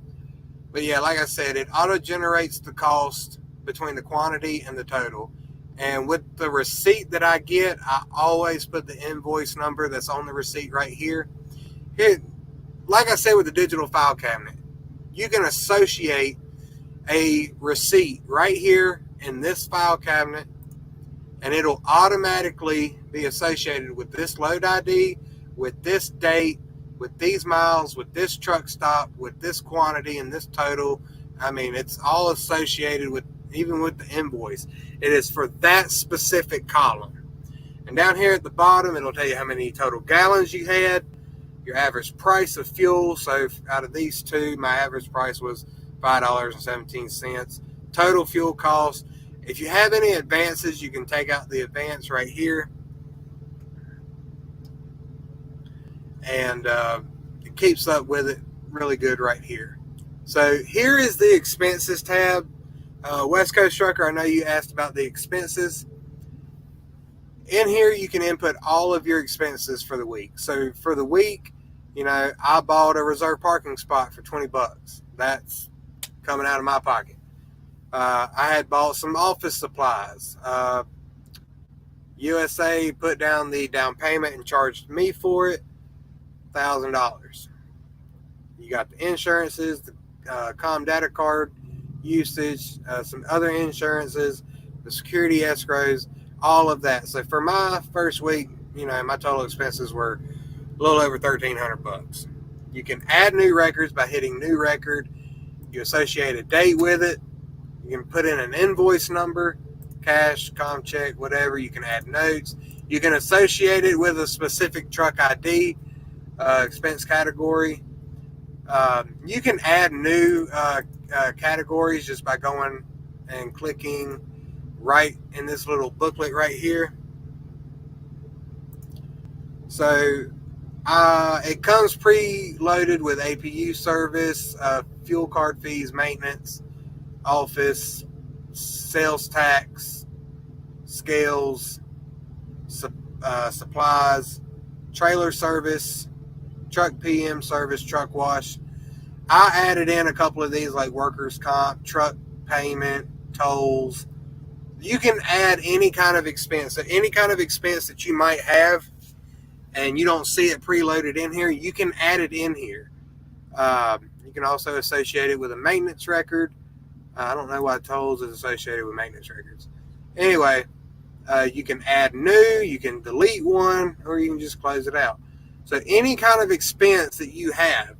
Speaker 1: But yeah, like I said, it auto-generates the cost between the quantity and the total. And with the receipt that I get, I always put the invoice number that's on the receipt right here. Like I said with the digital file cabinet, you can associate a receipt right here in this file cabinet, and it'll automatically be associated with this load ID, with this date, with these miles, with this truck stop, with this quantity and this total. I mean, it's all associated with, even with the invoice. It is for that specific column. And down here at the bottom, it'll tell you how many total gallons you had, your average price of fuel. So out of these two, my average price was $5.17. Total fuel cost. If you have any advances, you can take out the advance right here. And it keeps up with it really good right here. So here is the expenses tab. West Coast Trucker, I know you asked about the expenses. In here, you can input all of your expenses for the week. So for the week, I bought a reserved parking spot for $20. That's coming out of my pocket. I had bought some office supplies. USA put down the down payment and charged me for it, $1,000. You got the insurances, the com data card usage, some other insurances, the security escrows, all of that. So for my first week, my total expenses were a little over $1,300. You can add new records by hitting new record. You associate a date with it. You can put in an invoice number, cash, com check, whatever. You can add notes. You can associate it with a specific truck ID, expense category. You can add new categories just by going and clicking right in this little booklet right here. So it comes preloaded with APU service, fuel card fees, maintenance, office, sales tax, scales, supplies, trailer service, truck PM service, truck wash. I added in a couple of these like workers' comp, truck payment, tolls. You can add any kind of expense. So any kind of expense that you might have and you don't see it preloaded in here, you can add it in here. You can also associate it with a maintenance record. I don't know why tolls is associated with maintenance records. Anyway, you can add new, you can delete one, or you can just close it out. So any kind of expense that you have,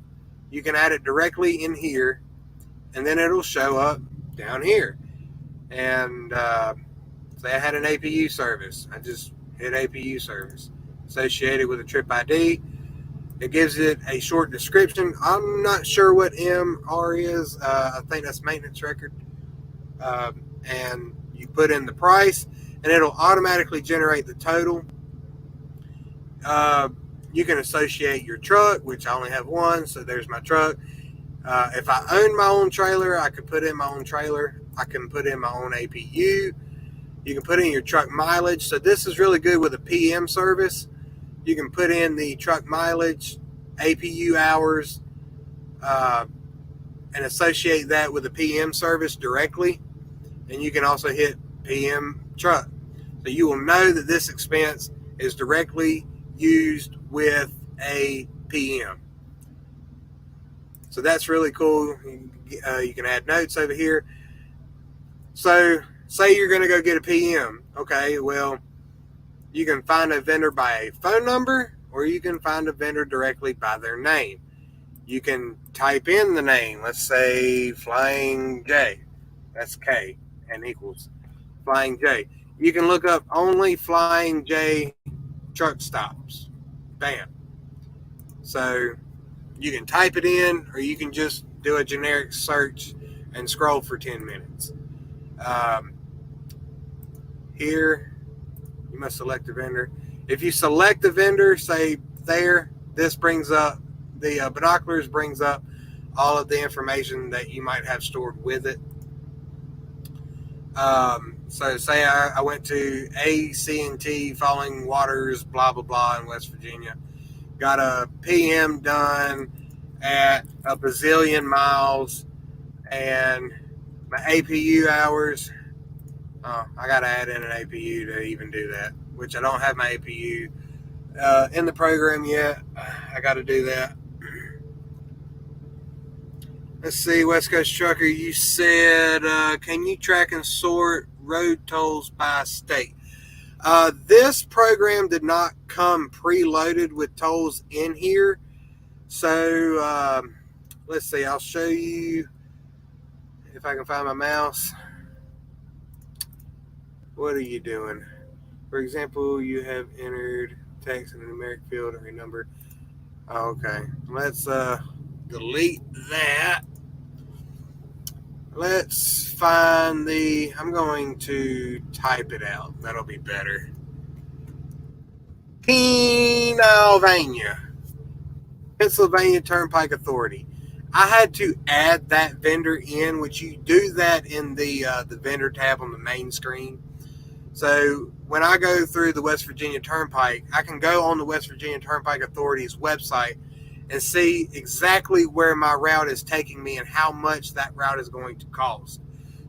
Speaker 1: you can add it directly in here, and then it'll show up down here. And say I had an APU service. I just hit APU service associated with a trip ID. It gives it a short description. I'm not sure what MR is. I think that's maintenance record. And you put in the price, and it'll automatically generate the total. You can associate your truck, which I only have one, so there's my truck. If I own my own trailer, I could put in my own trailer. I can put in my own APU. You can put in your truck mileage. So this is really good with a PM service. You can put in the truck mileage, APU hours, and associate that with the PM service directly. And you can also hit PM truck. So you will know that this expense is directly used with a PM. So that's really cool. You can add notes over here. So say you're going to go get a PM. Okay, well, you can find a vendor by a phone number, or you can find a vendor directly by their name. You can type in the name. Let's say Flying J. That's K and equals Flying J. You can look up only Flying J truck stops. Bam. So you can type it in, or you can just do a generic search and scroll for 10 minutes. Here, you must select a vendor. If you select a vendor, say there, this brings up the binoculars, brings up all of the information that you might have stored with it. So say I went to ACT Falling Waters, blah, blah, blah in West Virginia. Got a PM done at a bazillion miles, and my APU hours, I got to add in an APU to even do that, which I don't have my APU in the program yet. I got to do that. Let's see, West Coast Trucker, you said, can you track and sort road tolls by state? This program did not come preloaded with tolls in here. So let's see, I'll show you if I can find my mouse. What are you doing? For example, you have entered text in a numeric field or a number. Okay, let's delete that. Let's find I'm going to type it out. That'll be better. Pennsylvania Turnpike Authority. I had to add that vendor in, which you do that in the vendor tab on the main screen. So when I go through the West Virginia Turnpike, I can go on the West Virginia Turnpike Authority's website and see exactly where my route is taking me and how much that route is going to cost.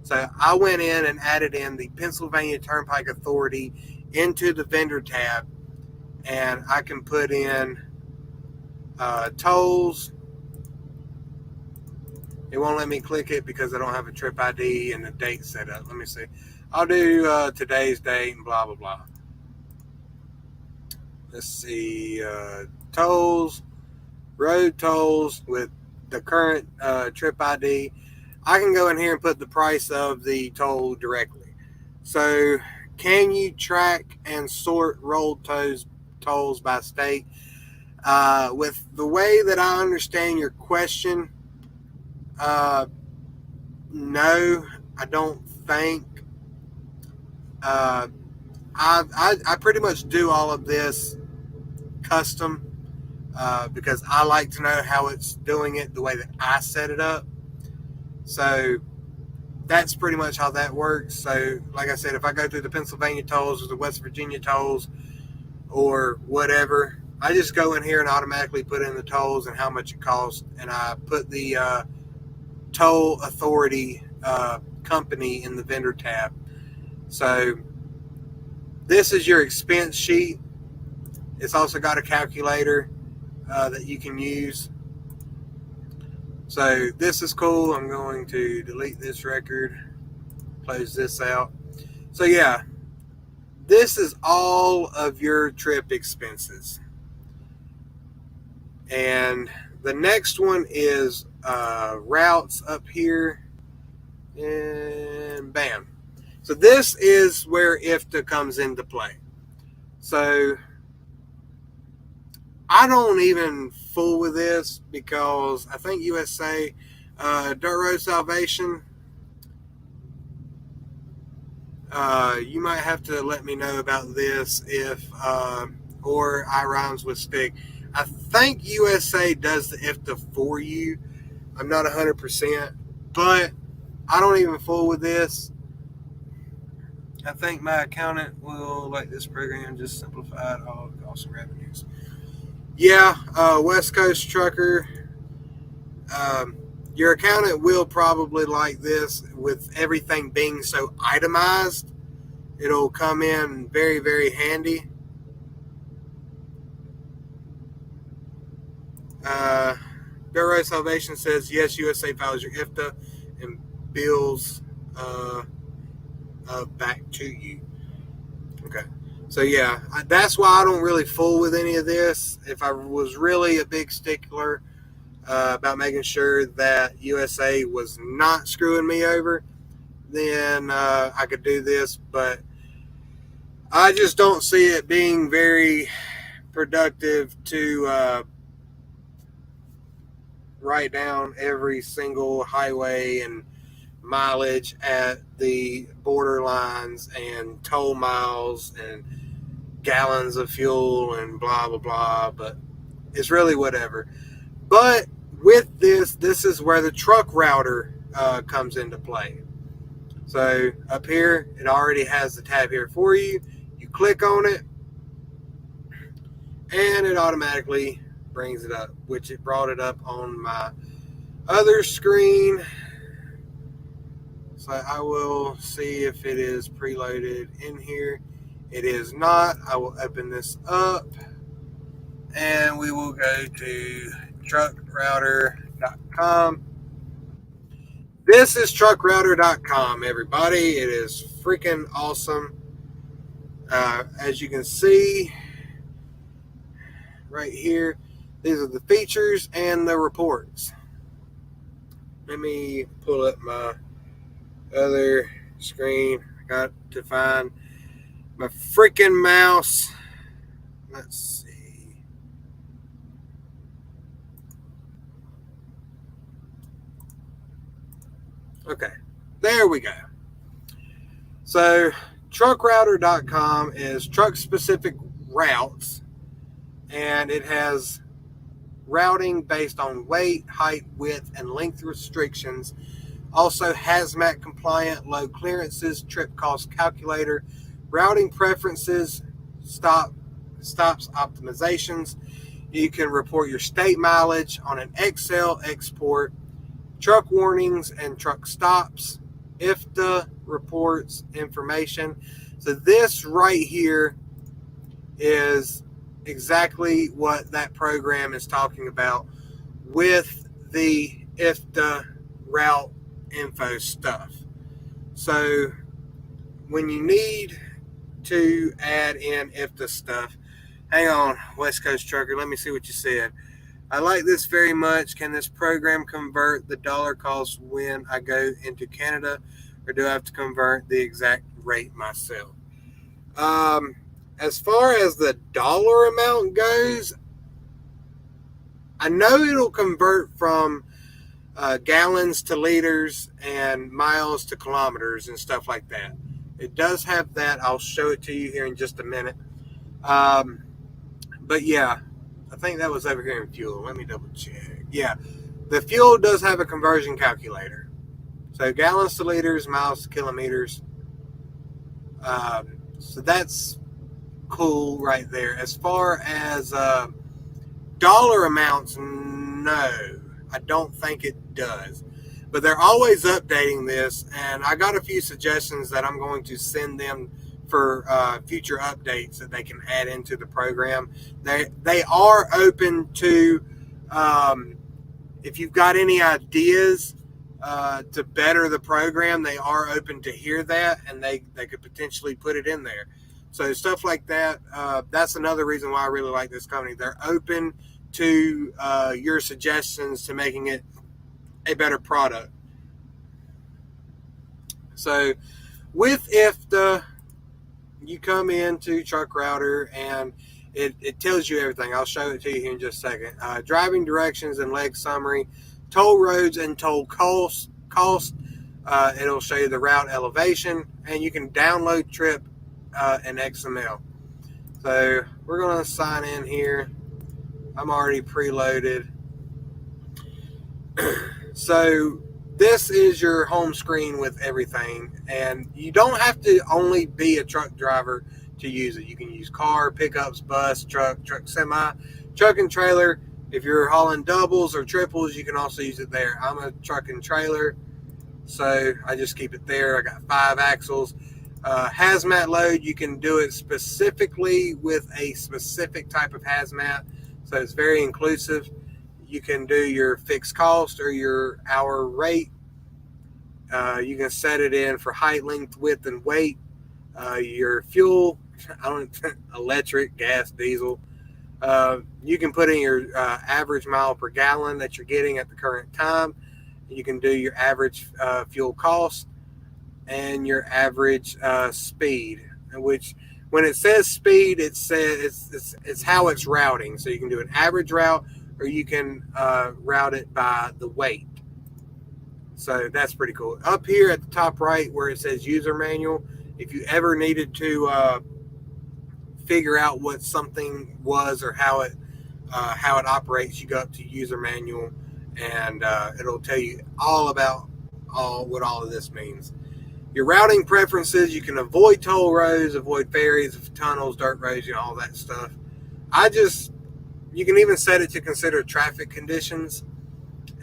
Speaker 1: So I went in and added in the Pennsylvania Turnpike Authority into the vendor tab, and I can put in tolls. It won't let me click it because I don't have a trip ID and the date set up. Let me see. I'll do today's date and blah, blah, blah. Let's see. Tolls, road tolls with the current trip ID. I can go in here and put the price of the toll directly. So can you track and sort rolled tolls by state? With the way that I understand your question, no, I don't think. I pretty much do all of this custom because I like to know how it's doing it the way that I set it up. So that's pretty much how that works. So, like I said, if I go through the Pennsylvania tolls or the West Virginia tolls or whatever, I just go in here and automatically put in the tolls and how much it costs, and I put the toll authority company in the vendor tab. So this is your expense sheet. It's also got a calculator that you can use. So this is cool. I'm going to delete this record, close this out. So yeah, this is all of your trip expenses. And the next one is routes up here, and bam. So this is where Ifta comes into play. So I don't even fool with this because I think USA, Dirt Road Salvation, you might have to let me know about this if, or I Rhymes with Stick. I think USA does the Ifta for you. I'm not 100%, but I don't even fool with this. I think my accountant will like this program, just simplified all costs and revenues. Yeah, West Coast Trucker, your accountant will probably like this with everything being so itemized. It'll come in very, very handy. Dirt Road Salvation says, yes, USA files your IFTA and bills back to you. Okay. So, yeah, that's why I don't really fool with any of this. If I was really a big stickler about making sure that USA was not screwing me over, then I could do this. But I just don't see it being very productive to write down every single highway and mileage at the borderlines and toll miles and gallons of fuel and blah blah blah, but it's really whatever. But with this is where the truck router comes into play. So up here, it already has the tab here for you. You click on it and it automatically brings it up, which it brought it up on my other screen. So I will see if it is preloaded in here. It is not. I will open this up and we will go to truckrouter.com. This is truckrouter.com, everybody. It is freaking awesome. As you can see right here, these are the features and the reports. Let me pull up my other screen. I got to find my freaking mouse. Let's see. Okay, there we go. So truckrouter.com is truck specific routes, and it has routing based on weight, height, width, and length restrictions. Also hazmat compliant, low clearances, trip cost calculator, routing preferences, stops optimizations. You can report your state mileage on an Excel export, truck warnings and truck stops, IFTA reports information. So this right here is exactly what that program is talking about with the IFTA route info stuff. So when you need to add in IFTA stuff, hang on, West Coast Trucker, let me see what you said. I like this very much. Can this program convert the dollar cost when I go into Canada, or do I have to convert the exact rate myself? As far as the dollar amount goes, I know it'll convert from gallons to liters and miles to kilometers and stuff like that. It does have that. I'll show it to you here in just a minute. But yeah, I think that was over here in fuel. Let me double check. Yeah, the fuel does have a conversion calculator. So gallons to liters, miles to kilometers. So that's cool right there. As far as dollar amounts, no, I don't think it does. But they're always updating this, and I got a few suggestions that I'm going to send them for future updates that they can add into the program. They are open to, if you've got any ideas to better the program, they are open to hear that, and they could potentially put it in there. So stuff like that, that's another reason why I really like this company. They're open to your suggestions to making it a better product. So with Ifta, you come into Truck Router and it tells you everything. I'll show it to you here in just a second. Driving directions and leg summary, toll roads and toll cost. It'll show you the route elevation, and you can download trip in XML. So we're going to sign in here. I'm already preloaded. So this is your home screen with everything, and you don't have to only be a truck driver to use it. You can use car, pickups, bus, truck semi, truck and trailer. If you're hauling doubles or triples, you can also use it there. I'm a truck and trailer, so I just keep it there. I got 5 axles. Hazmat load, you can do it specifically with a specific type of hazmat, so it's very inclusive. You can do your fixed cost or your hour rate. You can set it in for height, length, width, and weight. Your fuel, electric, gas, diesel. You can put in your average mile per gallon that you're getting at the current time. You can do your average fuel cost and your average speed, which when it says speed, it says it's how it's routing. So you can do an average route, or you can route it by the weight. So that's pretty cool. Up here at the top right where it says user manual, if you ever needed to figure out what something was or how it operates, you go up to user manual, and it'll tell you all about what all of this means. Your routing preferences, you can avoid toll roads, avoid ferries, tunnels, dirt roads, all that stuff. You can even set it to consider traffic conditions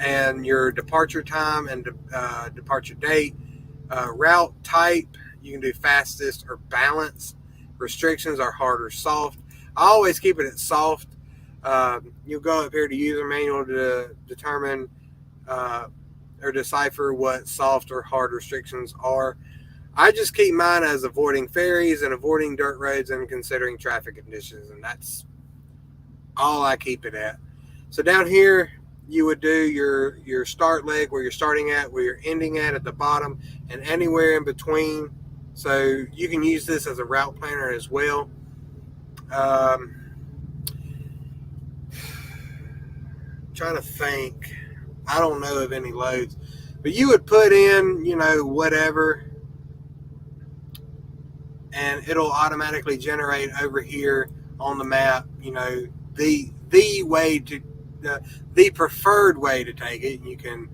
Speaker 1: and your departure time and departure date. Route type, you can do fastest or balanced. Restrictions are hard or soft. I always keep it at soft. You'll go up here to user manual to determine or decipher what soft or hard restrictions are. I just keep mine as avoiding ferries and avoiding dirt roads and considering traffic conditions, and that's all I keep it at. So down here, you would do your start leg, where you're starting at, where you're ending at the bottom, and anywhere in between. So you can use this as a route planner as well. Trying to think. I don't know of any loads, but you would put in, whatever, and it'll automatically generate over here on the map, the way to the preferred way to take it. You can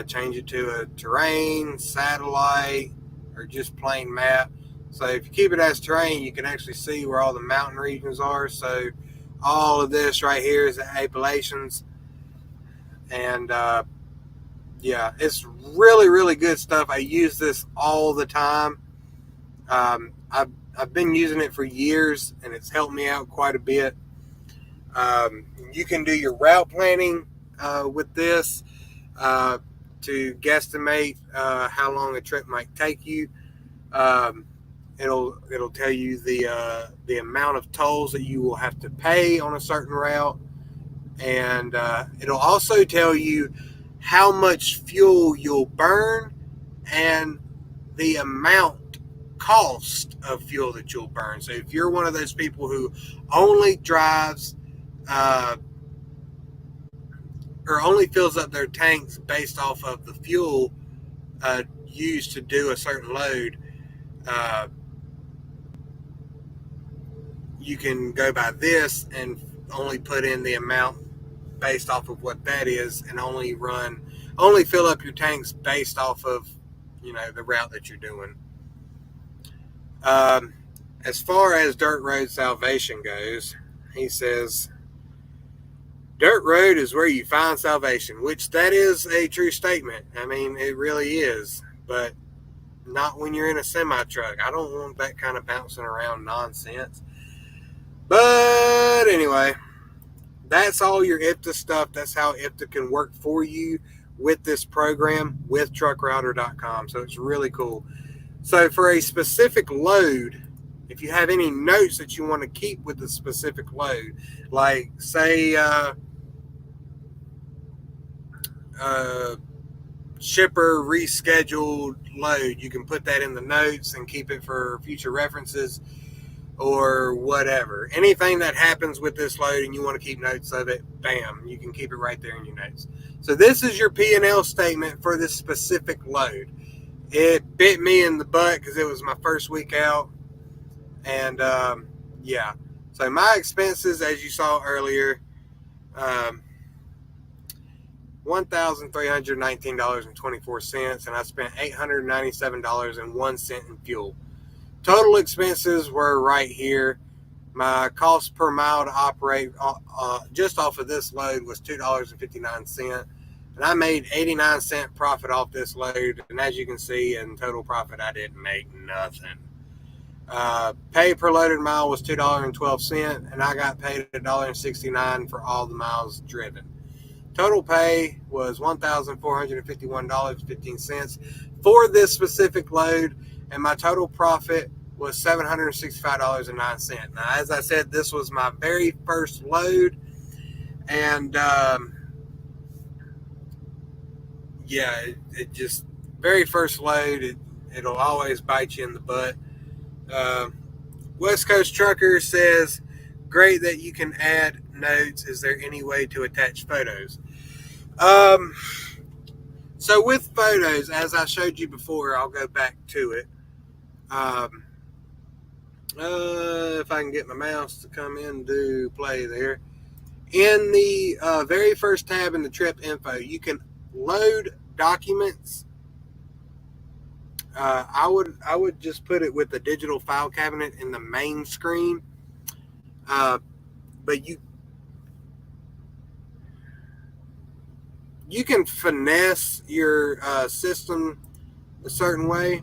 Speaker 1: change it to a terrain, satellite, or just plain map. So if you keep it as terrain, you can actually see where all the mountain regions are. So all of this right here is the Appalachians. And yeah, it's really, really good stuff. I use this all the time. I've been using it for years, and it's helped me out quite a bit. You can do your route planning with this to guesstimate how long a trip might take you. It'll tell you the amount of tolls that you will have to pay on a certain route, and it'll also tell you how much fuel you'll burn and the amount cost of fuel that you'll burn. So if you're one of those people who only drives or only fills up their tanks based off of the fuel used to do a certain load, you can go by this and only put in the amount based off of what that is, and only fill up your tanks based off of, the route that you're doing. As far as dirt road salvation goes, he says, dirt road is where you find salvation, which that is a true statement. I mean, it really is, but not when you're in a semi-truck. I don't want that kind of bouncing around nonsense. But anyway, that's all your IFTA stuff. That's how IFTA can work for you with this program with truckrouter.com. So it's really cool. So for a specific load, if you have any notes that you want to keep with the specific load, like say shipper rescheduled load, you can put that in the notes and keep it for future references or whatever. Anything that happens with this load and you want to keep notes of it, bam, you can keep it right there in your notes. So this is your P&L statement for this specific load. It bit me in the butt because it was my first week out. And yeah, so my expenses, as you saw earlier, $1,319.24, and I spent $897.01 in fuel. Total expenses were right here. My cost per mile to operate just off of this load was $2.59, and I made 89-cent profit off this load. And as you can see, in total profit, I didn't make nothing. Pay per loaded mile was $2.12, and I got paid $1.69 for all the miles driven. Total pay was $1,451.15 for this specific load, and my total profit was $765.09. Now, as I said, this was my very first load, and yeah, it just, very first load, it'll always bite you in the butt. West Coast Trucker says, great that you can add notes. Is there any way to attach photos? So with photos, as I showed you before, I'll go back to it. If I can get my mouse to come into play there. In the very first tab in the trip info, you can load documents. I would just put it with the digital file cabinet in the main screen. But you can finesse your system a certain way.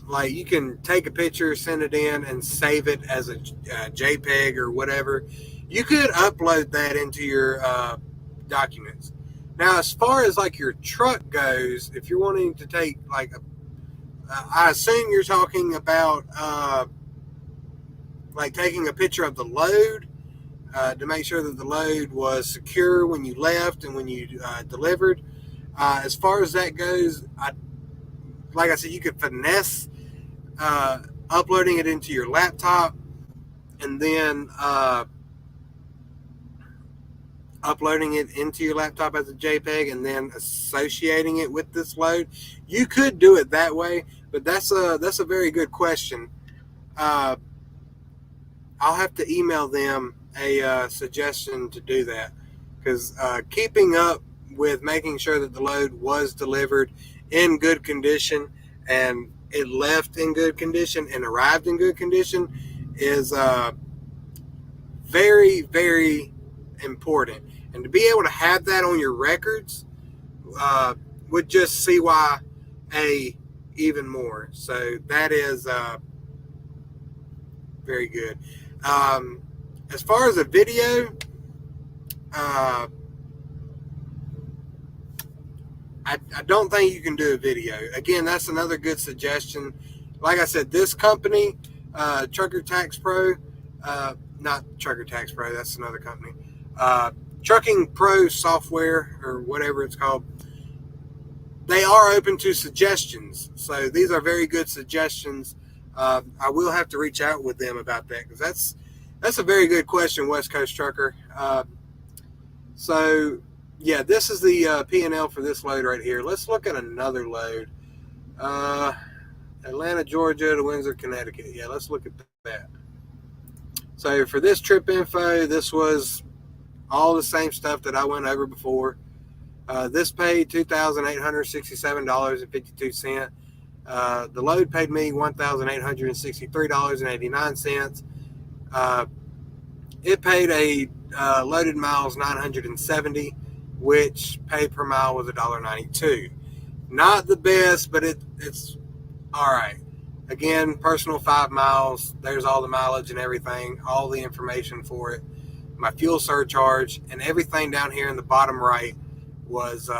Speaker 1: Like you can take a picture, send it in, and save it as a JPEG or whatever. You could upload that into your documents. Now, as far as like your truck goes, if you're wanting to take like I assume you're talking about like taking a picture of the load to make sure that the load was secure when you left and when you delivered. As far as that goes, like I said, you could finesse uploading it into your laptop and then uploading it into your laptop as a JPEG and then associating it with this load. You could do it that way, but that's a very good question. I'll have to email them a suggestion to do that, because keeping up with making sure that the load was delivered in good condition and it left in good condition and arrived in good condition is very, very important. And to be able to have that on your records would just CYA even more. So that is very good. As far as a video, I don't think you can do a video. Again, that's another good suggestion. Like I said, this company, Trucker Tax Pro, not Trucker Tax Pro, that's another company. Trucking Pro software, or whatever it's called, they are open to suggestions. So these are very good suggestions. I will have to reach out with them about that, because that's a very good question, West Coast Trucker. So yeah, this is the P&L for this load right here. Let's look at another load. Atlanta, Georgia to Windsor, Connecticut. Yeah, let's look at that. So for this trip info, this was all the same stuff that I went over before. This paid $2,867.52. The load paid me $1,863.89. It paid a loaded miles 970, which pay per mile was $1.92. Not the best, but it's all right. Again, personal 5 miles. There's all the mileage and everything, all the information for it. My fuel surcharge and everything down here in the bottom right was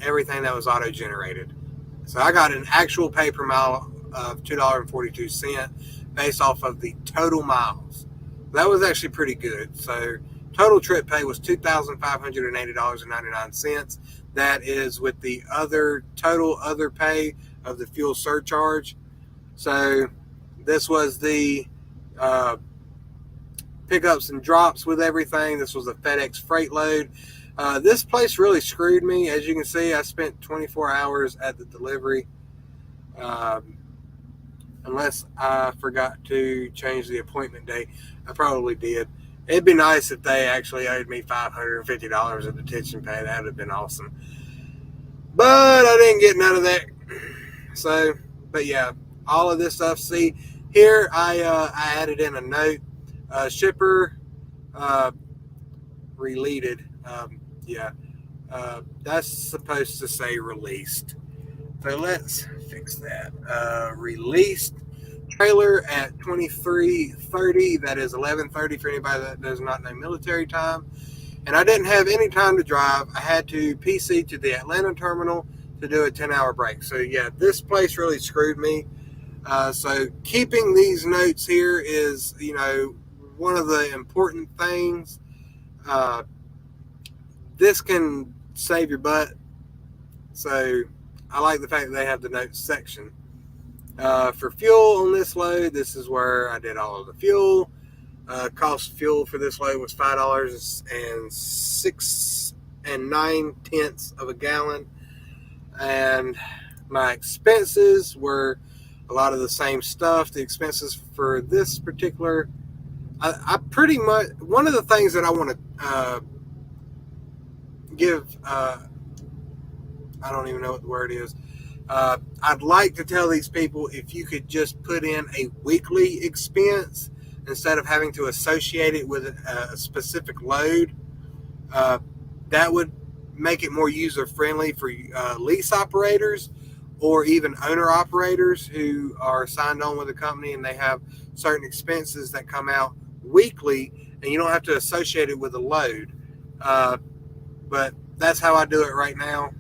Speaker 1: everything that was auto-generated. So I got an actual pay per mile of $2.42 based off of the total miles. That was actually pretty good. So total trip pay was $2,580.99. That is with the total other pay of the fuel surcharge. So this was the pickups and drops with everything. This was a FedEx freight load. This place really screwed me. As you can see, I spent 24 hours at the delivery. Unless I forgot to change the appointment date. I probably did. It'd be nice if they actually owed me $550 of detention pay. That would have been awesome. But I didn't get none of that. So, but yeah, all of this stuff. See, here I added in a note. Shipper released. That's supposed to say released. So let's fix that. Released trailer at 23:30. That is 11:30 for anybody that does not know military time. And I didn't have any time to drive. I had to PC to the Atlanta terminal to do a 10-hour break. So yeah, this place really screwed me. So keeping these notes here is, one of the important things. This can save your butt. So I like the fact that they have the notes section. For fuel on this load, this is where I did all of the fuel. Cost of fuel for this load was $5.06 9/10 of a gallon. And my expenses were a lot of the same stuff. The expenses for this particular, I pretty much, one of the things that I want to give, I don't even know what the word is. I'd like to tell these people, if you could just put in a weekly expense instead of having to associate it with a specific load, that would make it more user-friendly for lease operators or even owner-operators who are signed on with a company and they have certain expenses that come out weekly, and you don't have to associate it with a load. But that's how I do it right now.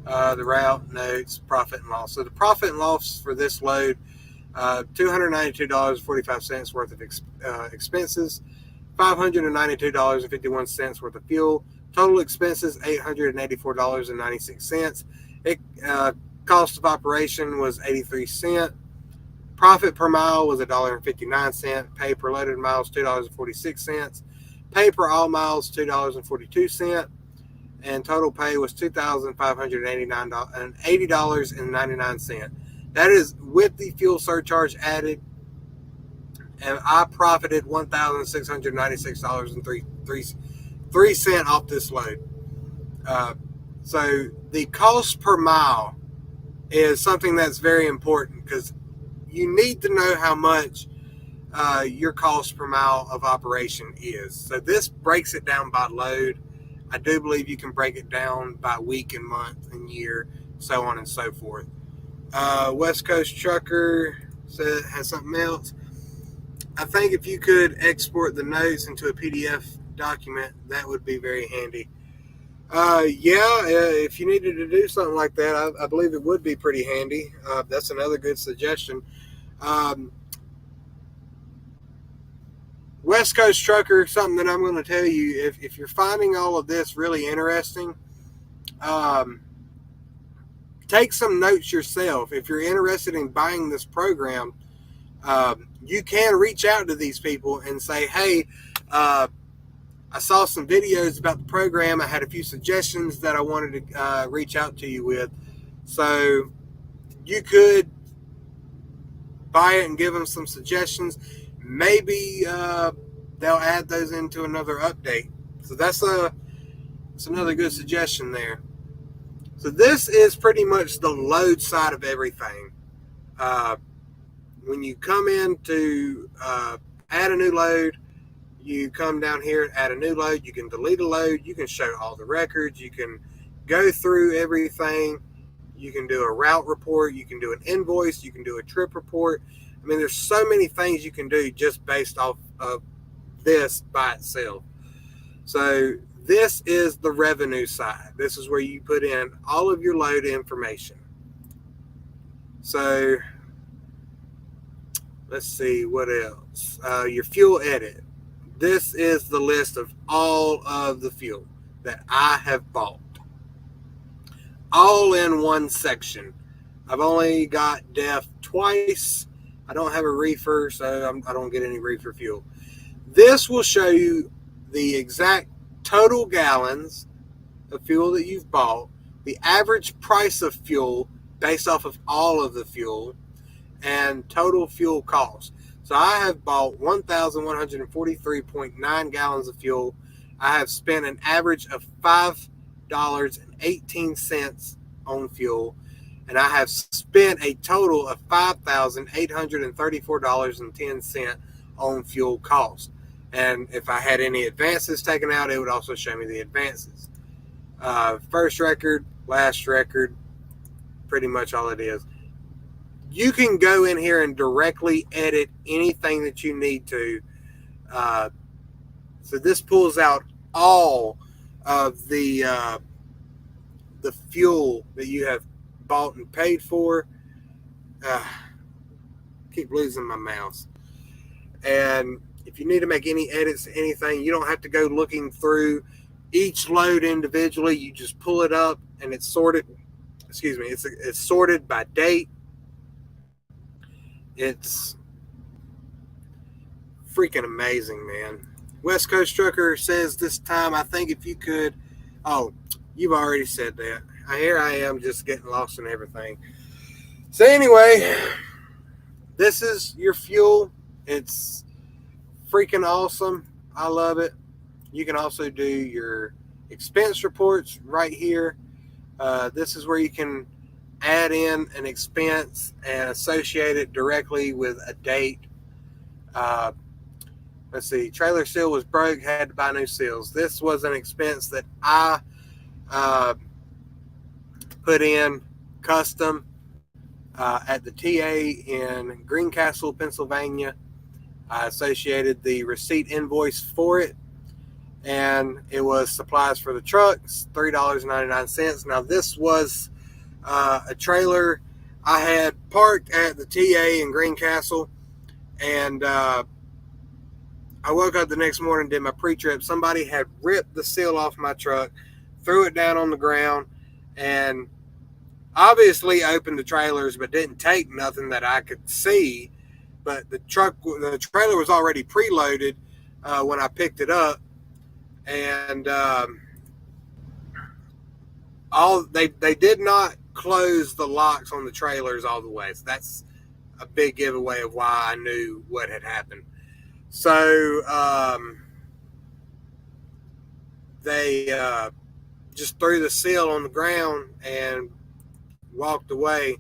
Speaker 1: The route, notes, profit and loss. So the profit and loss for this load, $292.45 worth of expenses, $592.51 worth of fuel. Total expenses, $884.96. Cost of operation was 83 cents. Profit per mile was $1.59. Pay per loaded miles, $2.46. Pay per all miles, $2.42. And total pay was $2,580.99. That is with the fuel surcharge added. And I profited $1,696.03 off this load. So the cost per mile is something that's very important, because you need to know how much your cost per mile of operation is. So this breaks it down by load. I do believe you can break it down by week and month and year, so on and so forth. West Coast Trucker has something else. I think if you could export the notes into a PDF document, that would be very handy. If you needed to do something like that, I believe it would be pretty handy. That's another good suggestion. West Coast Trucker, something that I'm going to tell you, if you're finding all of this really interesting, take some notes yourself. If you're interested in buying this program, you can reach out to these people and say, hey, I saw some videos about the program. I had a few suggestions that I wanted to reach out to you with. So you could buy it and give them some suggestions. Maybe they'll add those into another update. So that's another good suggestion there. So this is pretty much the load side of everything. When you come in to add a new load, you come down here, add a new load, you can delete a load, you can show all the records, you can go through everything, you can do a route report, you can do an invoice, you can do a trip report. I mean, there's so many things you can do just based off of this by itself. So this is the revenue side. This is where you put in all of your load information. So let's see what else. Your fuel edit. This is the list of all of the fuel that I have bought, all in one section. I've only got DEF twice. I don't have a reefer, so I don't get any reefer fuel. This will show you the exact total gallons of fuel that you've bought, the average price of fuel based off of all of the fuel, and total fuel cost. So I have bought 1,143.9 gallons of fuel. I have spent an average of $5.18 on fuel, and I have spent a total of $5,834.10 on fuel cost. And if I had any advances taken out, it would also show me the advances. First record, last record, pretty much all it is. You can go in here and directly edit anything that you need to. So this pulls out all of the fuel that you have bought and paid for. Keep losing my mouse. And if you need to make any edits to anything, you don't have to go looking through each load individually. You just pull it up and it's sorted. Excuse me. It's sorted by date. It's freaking amazing, man. West Coast Trucker says this time, I think if you could. Oh, you've already said that. Here I am just getting lost in everything. So anyway, this is your fuel. It's freaking awesome. I love it. You can also do your expense reports right here. This is where you can add in an expense and associate it directly with a date. Let's see, trailer seal was broke, had to buy new seals. This was an expense that I put in custom at the TA in Greencastle, Pennsylvania. I associated the receipt invoice for it, and it was supplies for the trucks, $3.99. Now this was a trailer I had parked at the TA in Greencastle, and I woke up the next morning, did my pre-trip. Somebody had ripped the seal off my truck, threw it down on the ground, and obviously opened the trailers, but didn't take nothing that I could see. But the trailer was already preloaded when I picked it up, and they did not close the locks on the trailers all the way. So that's a big giveaway of why I knew what had happened. So they just threw the seal on the ground and walked away.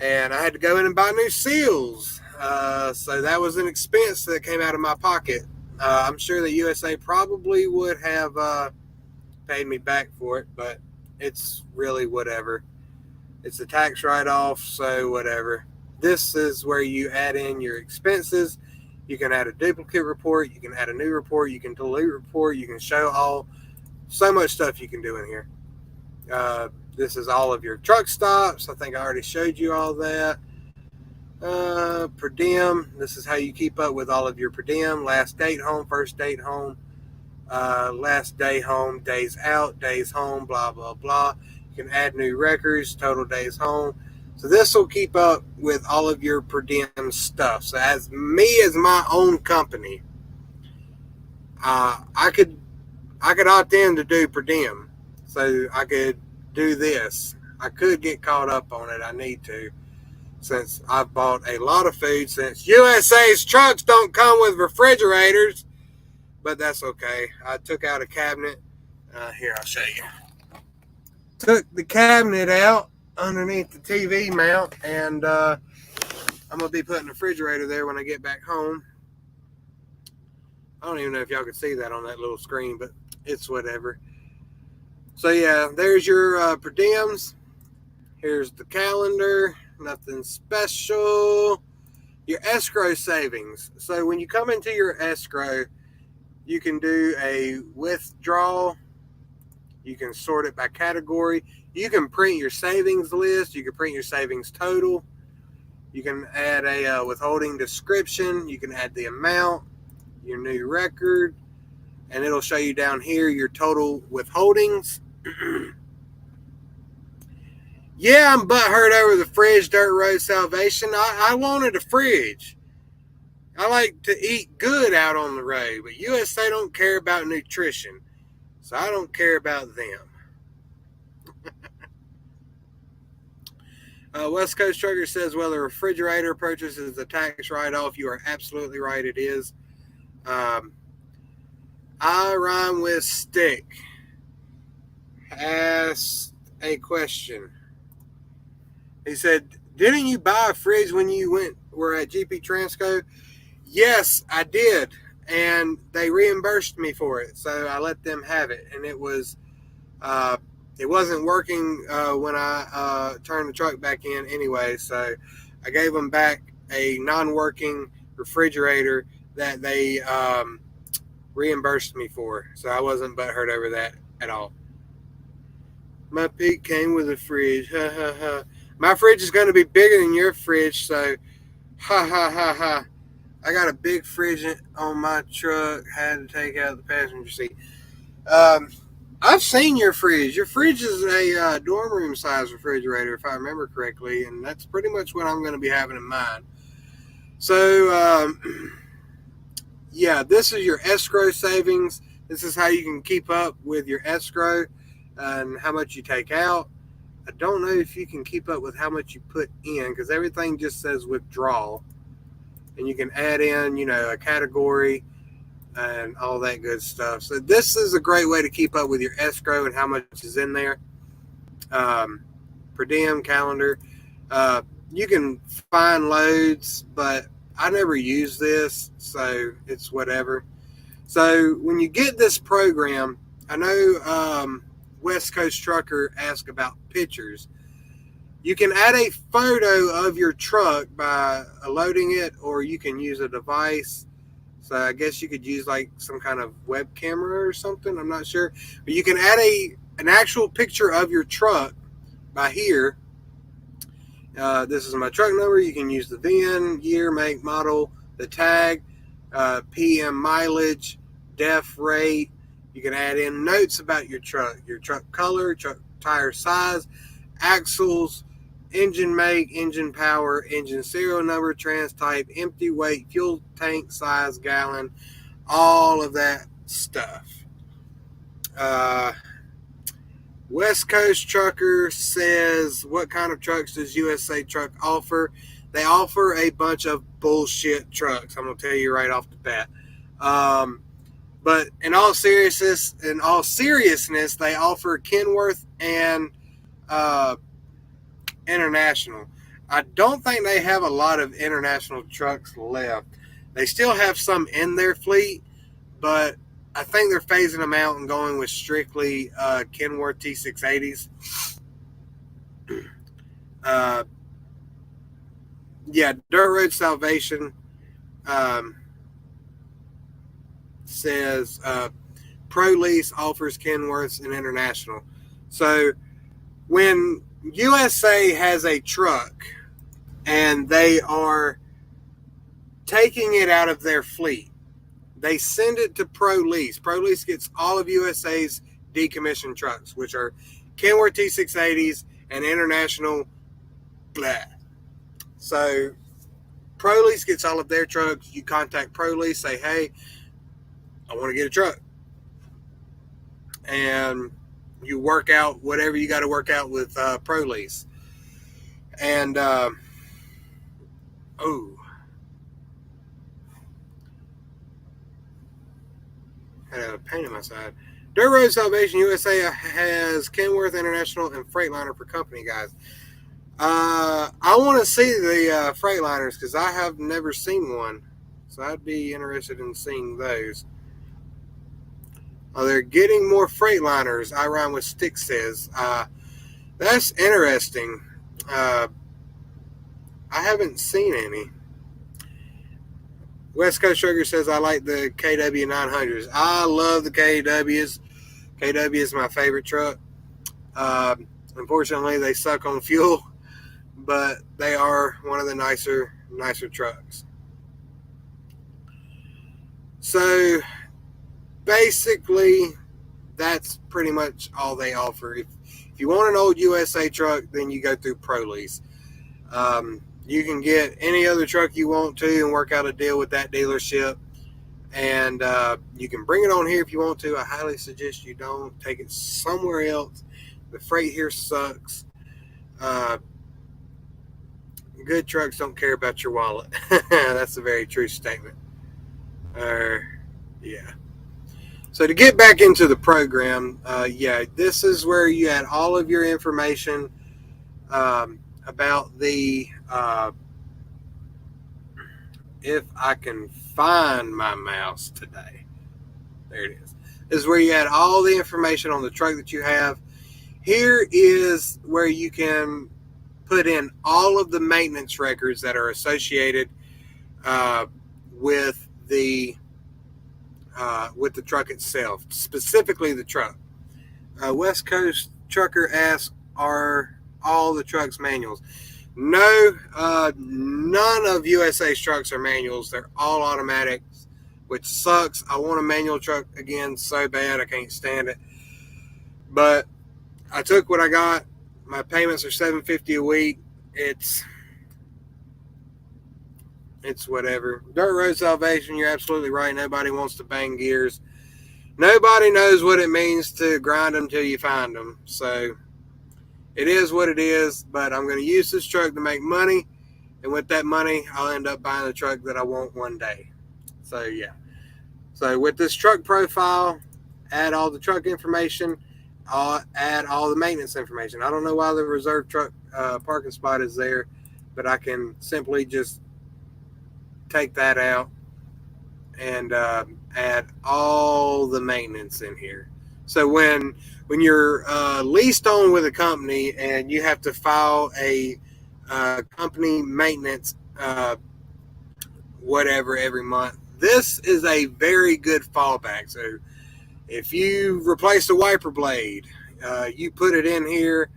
Speaker 1: And I had to go in and buy new seals. So that was an expense that came out of my pocket. I'm sure the USA probably would have paid me back for it, but it's really whatever. It's a tax write-off, so whatever. This is where you add in your expenses. You can add a duplicate report. You can add a new report. You can delete a report. You can show so much stuff you can do in here. This is all of your truck stops. I think I already showed you all that. Per diem. This is how you keep up with all of your per diem. Last date home, first date home, last day home, days out, days home, blah, blah, blah. You can add new records, total days home. So this will keep up with all of your per diem stuff. So as my own company, I could opt in to do per diem. So I could do this. I could get caught up on it. I need to, since I've bought a lot of food, since USA's trucks don't come with refrigerators. But that's okay. I took out a cabinet. Here, I'll show you. Took the cabinet out underneath the TV mount, and I'm going to be putting a refrigerator there when I get back home. I don't even know if y'all can see that on that little screen, but it's whatever. So yeah, there's your per diems. Here's the calendar. Nothing special. Your escrow savings. So when you come into your escrow, you can do a withdrawal. You can sort it by category. You can print your savings list. You can print your savings total. You can add a withholding description. You can add the amount, your new record, and it'll show you down here your total withholdings. Yeah, I'm butthurt over the fridge dirt road salvation. I wanted a fridge. I like to eat good out on the road, but USA don't care about nutrition, so I don't care about them. West Coast Trucker says, well, the refrigerator purchase is a tax write-off. You are absolutely right, it is. I rhyme with stick. Asked a question. He said, didn't you buy a fridge when you were at GP Transco? Yes, I did. And they reimbursed me for it. So I let them have it. And it wasn't working when I turned the truck back in anyway. So I gave them back a non-working refrigerator that they reimbursed me for. So I wasn't butthurt over that at all. My pig came with a fridge. Ha ha ha. My fridge is going to be bigger than your fridge, so ha ha ha ha. I got a big fridge on my truck. Had to take out the passenger seat. I've seen your fridge. Your fridge is a dorm room size refrigerator, if I remember correctly, and that's pretty much what I'm going to be having in mind. So, yeah, this is your escrow savings. This is how you can keep up with your escrow and how much you take out. I don't know if you can keep up with how much you put in, because everything just says withdrawal. And you can add in, a category and all that good stuff. So this is a great way to keep up with your escrow and how much is in there. Per diem, calendar. You can find loads, but I never use this, so it's whatever. So when you get this program, I know West Coast Trucker asked about pictures. You can add a photo of your truck by loading it, or you can use a device. So I guess you could use like some kind of web camera or something. I'm not sure. But you can add an actual picture of your truck by here. This is my truck number. You can use the VIN, year, make, model, the tag, PM mileage, def rate. You can add in notes about your truck color, truck tire size, axles, engine make, engine power, engine serial number, trans type, empty weight, fuel tank size, gallon, all of that stuff. West Coast Trucker says, what kind of trucks does USA Truck offer? They offer a bunch of bullshit trucks. I'm going to tell you right off the bat. But in all seriousness, they offer Kenworth and International. I don't think they have a lot of International trucks left. They still have some in their fleet, but I think they're phasing them out and going with strictly Kenworth T680s. Yeah, Dirt Road Salvation says Pro Lease offers Kenworths and International. So when USA has a truck and they are taking it out of their fleet, they send it to Pro Lease. Pro Lease gets all of USA's decommissioned trucks, which are Kenworth T680s, and International blah. So ProLease gets all of their trucks. You contact ProLease, say, hey, I want to get a truck. And you work out whatever you got to work out with ProLease. And, had a pain in my side. Dirt Road Salvation USA has Kenworth International and Freightliner for company, guys. I want to see the Freightliners because I have never seen one. So I'd be interested in seeing those. They're getting more Freightliners, I Rhyme with Stick says. That's interesting. I haven't seen any. West Coast Sugar says, I like the KW 900s. I love the KWs. KW is my favorite truck. Unfortunately, they suck on fuel, but they are one of the nicer trucks. So basically, that's pretty much all they offer. If you want an old USA truck, then you go through ProLease. You can get any other truck you want to and work out a deal with that dealership. And you can bring it on here if you want to. I highly suggest you don't. Take it somewhere else. The freight here sucks. Good trucks don't care about your wallet. That's a very true statement. Yeah. So to get back into the program, this is where you add all of your information about the, if I can find my mouse today. There it is. This is where you add all the information on the truck that you have. Here is where you can put in all of the maintenance records that are associated with the truck itself, specifically the truck. West Coast Trucker asks, are all the trucks manuals? No, none of USA's trucks are manuals. They're all automatics, which sucks. I want a manual truck again so bad. I can't stand it. But I took what I got. My payments are $750 a week. It's whatever. Dirt Road Salvation, you're absolutely right. Nobody wants to bang gears. Nobody knows what it means to grind them till you find them. So it is what it is, but I'm going to use this truck to make money, and with that money, I'll end up buying the truck that I want one day. So, yeah. So, with this truck profile, add all the truck information, add all the maintenance information. I don't know why the reserved truck parking spot is there, but I can simply just take that out and add all the maintenance in here. So when you're leased on with a company and you have to file a company maintenance whatever every month, this is a very good fallback. So if you replace a wiper blade, you put it in here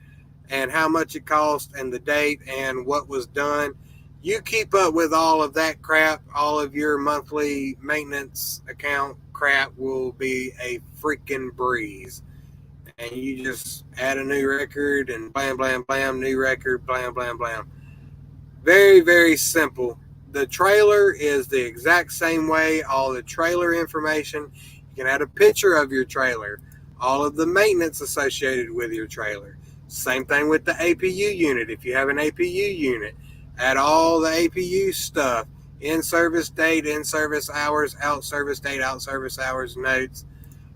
Speaker 1: and how much it cost and the date and what was done. You keep up with all of that crap. All of your monthly maintenance account crap will be a freaking breeze. And you just add a new record and blam, blam, blam, new record, blam, blam, blam. Very, very simple. The trailer is the exact same way. All the trailer information. You can add a picture of your trailer. All of the maintenance associated with your trailer. Same thing with the APU unit. If you have an APU unit, add all the APU stuff. In-service date, in-service hours, out-service date, out-service hours, notes.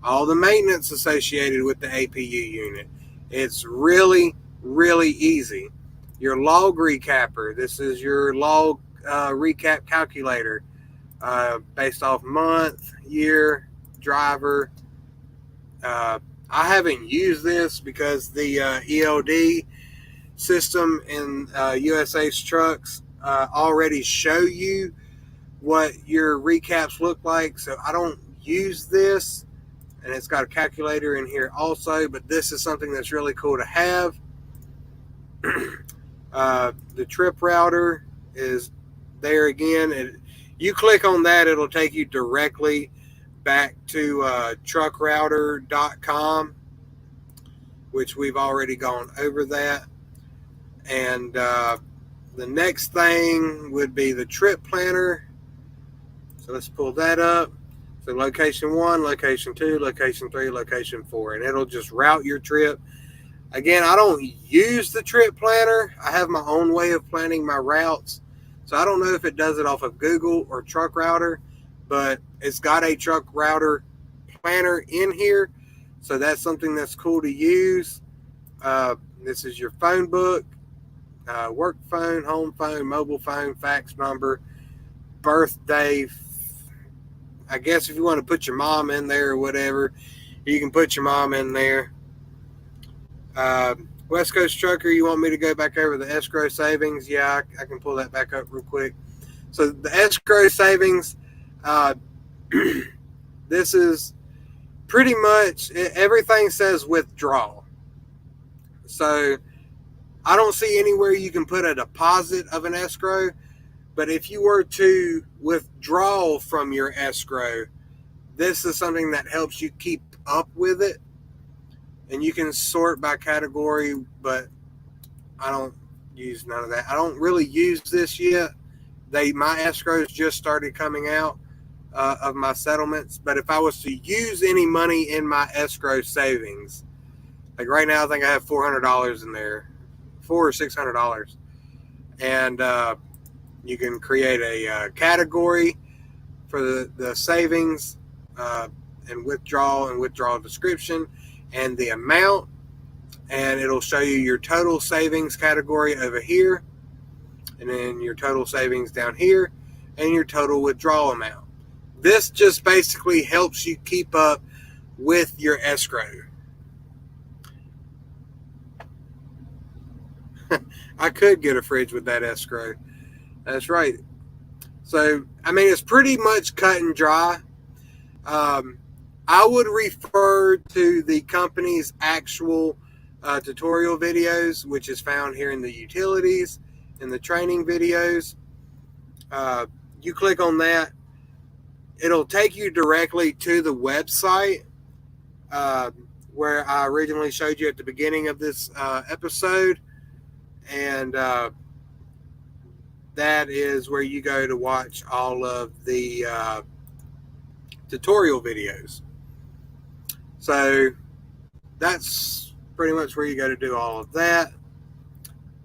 Speaker 1: All the maintenance associated with the APU unit. It's really, really easy. Your log recapper. This is your log recap calculator based off month, year, driver. I haven't used this because the ELD system in USA's trucks already show you what your recaps look like. So I don't use this. And it's got a calculator in here also, but this is something that's really cool to have. The trip router is there again. You click on that, it'll take you directly back to truckrouter.com. which we've already gone over that. And the next thing would be the trip planner. So let's pull that up. So location 1, location 2, location 3, location 4, and it'll just route your trip. Again, I don't use the trip planner. I have my own way of planning my routes. So I don't know if it does it off of Google or Truck Router, but it's got a Truck Router planner in here. So that's something that's cool to use. This is your phone book, work phone, home phone, mobile phone, fax number, birthday. I guess if you want to put your mom in there or whatever, you can put your mom in there. West Coast Trucker, you want me to go back over the Escrow Savings? Yeah, I can pull that back up real quick. So the Escrow Savings, this is pretty much, everything says withdraw. So I don't see anywhere you can put a deposit of an escrow, but if you were to withdraw from your escrow, this is something that helps you keep up with it. And you can sort by category, but I don't use none of that. I don't really use this yet. My escrows just started coming out of my settlements. But if I was to use any money in my escrow savings, like right now, I think I have $400 in there, $400 or $600, and you can create a category for the savings and withdrawal description and the amount, and it'll show you your total savings category over here, and then your total savings down here, and your total withdrawal amount. This just basically helps you keep up with your escrow. I could get a fridge with that escrow. That's right. So, I mean, it's pretty much cut and dry. I would refer to the company's actual tutorial videos, which is found here in the utilities, in the training videos. You click on that, it'll take you directly to the website where I originally showed you at the beginning of this episode. And that is where you go to watch all of the tutorial videos. So that's pretty much where you go to do all of that.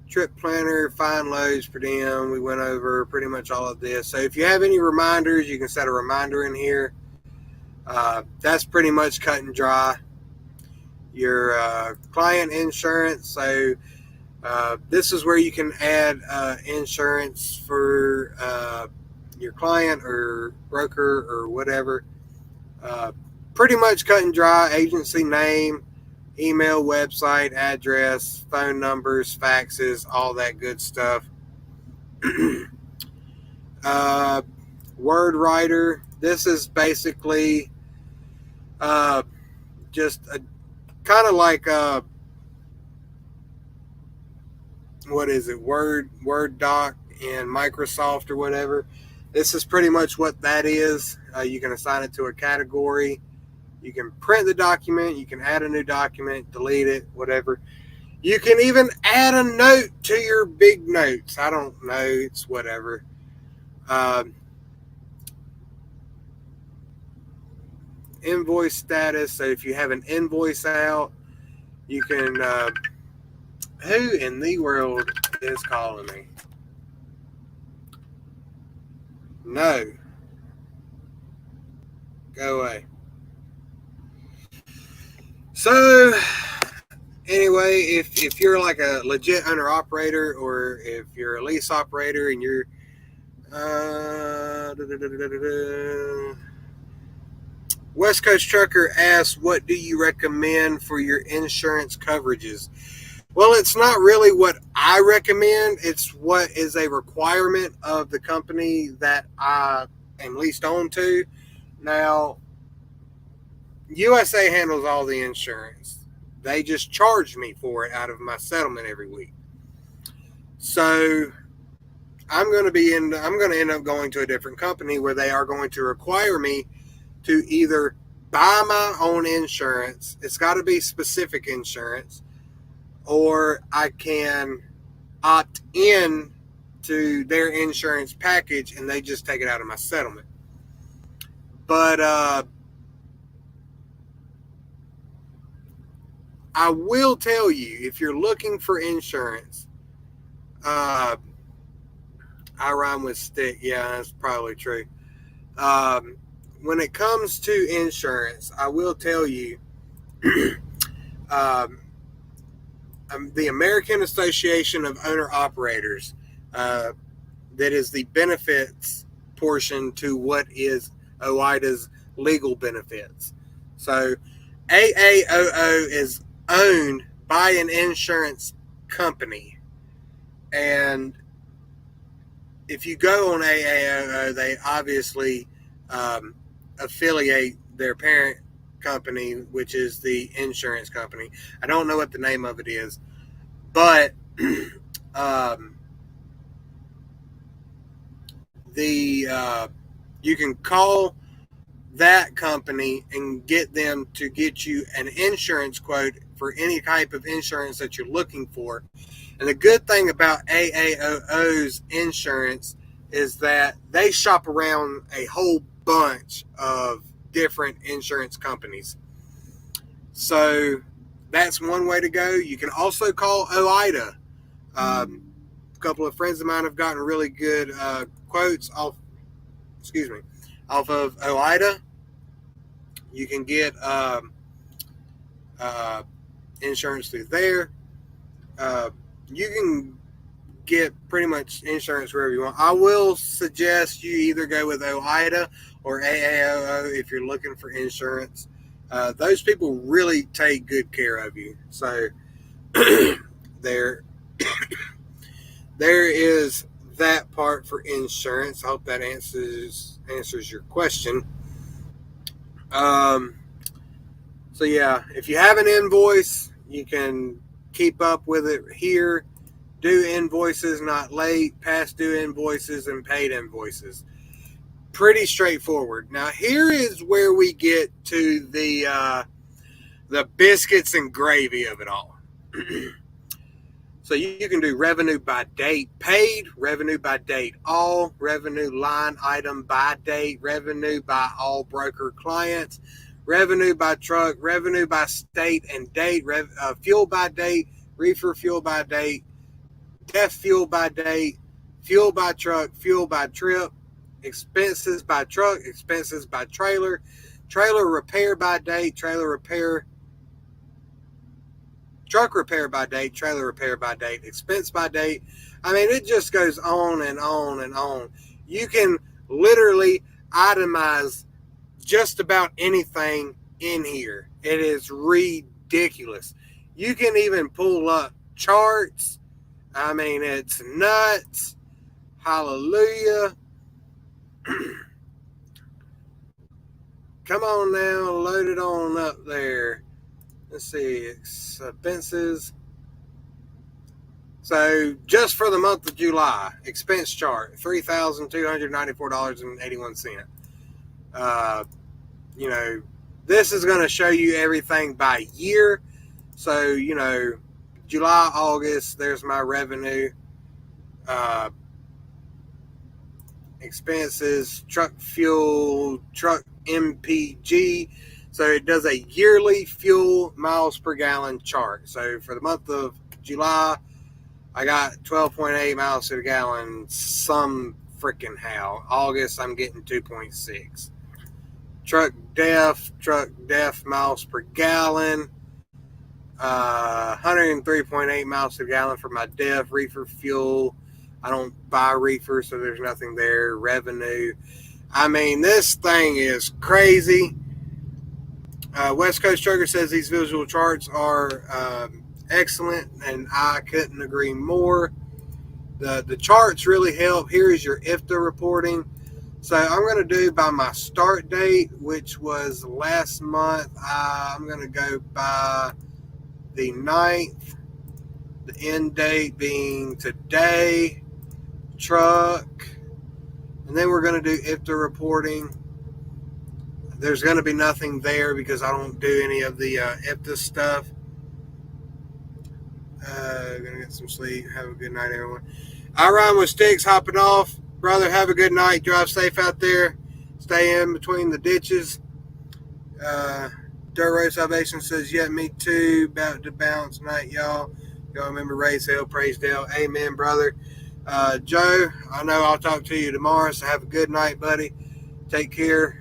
Speaker 1: Trip planner, find loads per diem. We went over pretty much all of this. So if you have any reminders, you can set a reminder in here. That's pretty much cut and dry. Your client insurance. So this is where you can add insurance for your client or broker or whatever. Pretty much cut and dry. Agency name, email, website, address, phone numbers, faxes, all that good stuff. Word writer. This is basically just a kind of like what is it? Word doc in Microsoft or whatever. This is pretty much what that is. You can assign it to a category. You can print the document. You can add a new document, delete it, whatever. You can even add a note to your big notes. I don't know. It's whatever. Invoice status. So if you have an invoice out, you can... who in the world is calling me? No. Go away. So, anyway, if you're like a legit owner-operator, or if you're a lease operator and you're West Coast Trucker asks, what do you recommend for your insurance coverages? Well, it's not really what I recommend. It's what is a requirement of the company that I am leased on to. Now, USA handles all the insurance. They just charge me for it out of my settlement every week. So I'm going to end up going to a different company where they are going to require me to either buy my own insurance. It's got to be specific insurance, or I can opt in to their insurance package and they just take it out of my settlement. But I will tell you, if you're looking for insurance, I rhyme with stick. Yeah, that's probably true. When it comes to insurance, I will tell you, the American Association of Owner-Operators, that is the benefits portion to what is OIDA's legal benefits. So AAOO is owned by an insurance company, and if you go on AAOO, they obviously affiliate their parent company, which is the insurance company. I don't know what the name of it is, but you can call that company and get them to get you an insurance quote for any type of insurance that you're looking for. And the good thing about AAOO's insurance is that they shop around a whole bunch of different insurance companies. So that's one way to go. You can also call OIDA. A couple of friends of mine have gotten really good quotes off of OIDA. You can get insurance through there. You can get pretty much insurance wherever you want. I will suggest you either go with OIDA or AAOO if you're looking for insurance. Those people really take good care of you. So there is that part for insurance. I hope that answers your question. So yeah, if you have an invoice, you can keep up with it here. Due invoices not late, past due invoices, and paid invoices. Pretty straightforward. Now here is where we get to the biscuits and gravy of it all. So you can do revenue by date paid, revenue by date all, revenue line item by date, revenue by all broker clients, revenue by truck, revenue by state and date, fuel by date, reefer fuel by date, DEF fuel by date, fuel by truck, fuel by trip, expenses by truck, expenses by trailer, trailer repair by date, trailer repair, truck repair by date, trailer repair by date, expense by date. I mean, it just goes on and on and on. You can literally itemize just about anything in here. It is ridiculous. You can even pull up charts. I mean, it's nuts. Hallelujah. Come on now, load it on up there. Let's see, expenses. So just for the month of July, expense chart, $3,294.81. This is going to show you everything by year. So, July, August, there's my revenue. Expenses, truck fuel, truck MPG. So it does a yearly fuel miles per gallon chart. So for the month of July, I got 12.8 miles per gallon some freaking how. August, I'm getting 2.6. Truck def miles per gallon. 103.8 miles per gallon for my def. Reefer fuel, I don't buy reefer, so there's nothing there. Revenue. I mean, this thing is crazy. West Coast Trucker says these visual charts are excellent, and I couldn't agree more. The charts really help. Here is your Ifta reporting. So I'm going to do by my start date, which was last month. I'm going to go by the 9th, the end date being today, truck, and then we're going to do Ifta reporting. There's going to be nothing there because I don't do any of the Ifta stuff. Gonna get some sleep. Have a good night, everyone. I rhyme with sticks, hopping off. Brother, have a good night. Drive safe out there. Stay in between the ditches. Dirt Road Salvation says, yeah, me too. About to bounce night, y'all. Y'all remember Raise Hell, Praise Dale. Amen, brother. Joe, I know I'll talk to you tomorrow, so have a good night, buddy. Take care.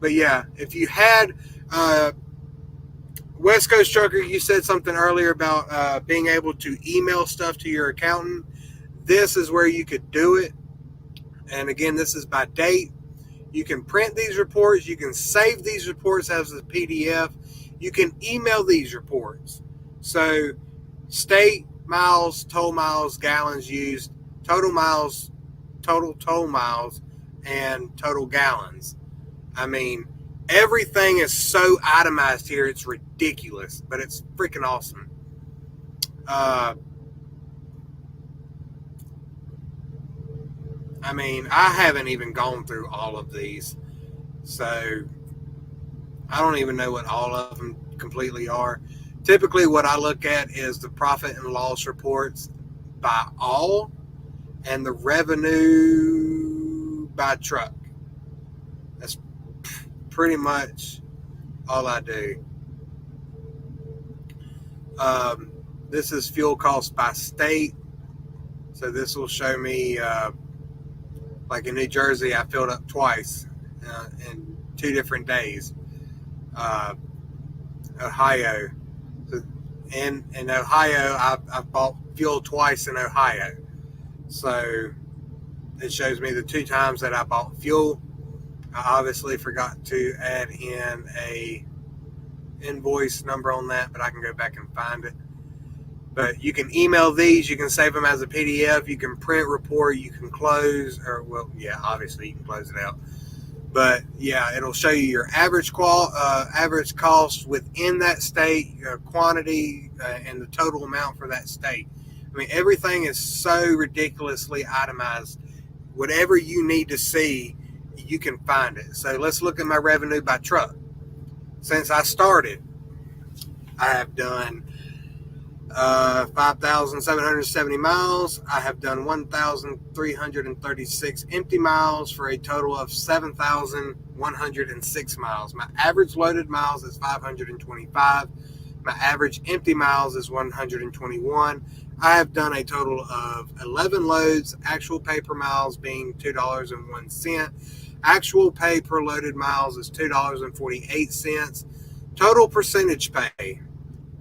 Speaker 1: But yeah, if you had West Coast Trucker, you said something earlier about being able to email stuff to your accountant. This is where you could do it. And again, this is by date. You can print these reports. You can save these reports as a PDF. You can email these reports. So state, miles, toll miles, gallons used, total miles, total toll miles, and total gallons. I mean, everything is so itemized here, it's ridiculous, but it's freaking awesome. I mean, I haven't even gone through all of these, so I don't even know what all of them completely are. Typically, what I look at is the profit and loss reports by all and the revenue by truck. That's pretty much all I do. This is fuel cost by state. So this will show me, like in New Jersey, I filled up twice in 2 different days. Ohio. So in Ohio, I've bought fuel twice in Ohio. So it shows me the 2 times that I bought fuel. I obviously forgot to add in a invoice number on that, but I can go back and find it. But you can email these, you can save them as a PDF, you can print report, you can close, or well, yeah, obviously you can close it out. But yeah, it'll show you your average cost within that state, your quantity, and the total amount for that state. I mean, everything is so ridiculously itemized. Whatever you need to see, you can find it. So let's look at my revenue by truck. Since I started, I have done 5,770 miles. I have done 1,336 empty miles for a total of 7,106 miles. My average loaded miles is 525. My average empty miles is 121. I have done a total of 11 loads, actual pay per miles being $2.01. Actual pay per loaded miles is $2.48. Total percentage pay.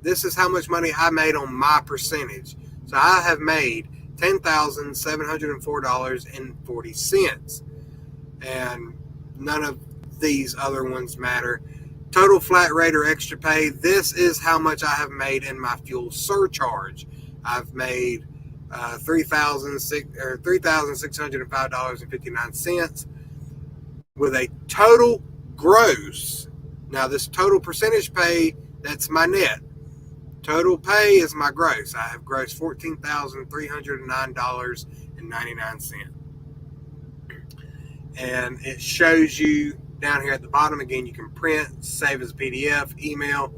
Speaker 1: This is how much money I made on my percentage. So I have made $10,704.40. And none of these other ones matter. Total flat rate or extra pay. This is how much I have made in my fuel surcharge. I've made $3,605.59 with a total gross. Now this total percentage pay, that's my net. Total pay is my gross. I have grossed $14,309.99. And it shows you down here at the bottom. Again, you can print, save as a PDF, email.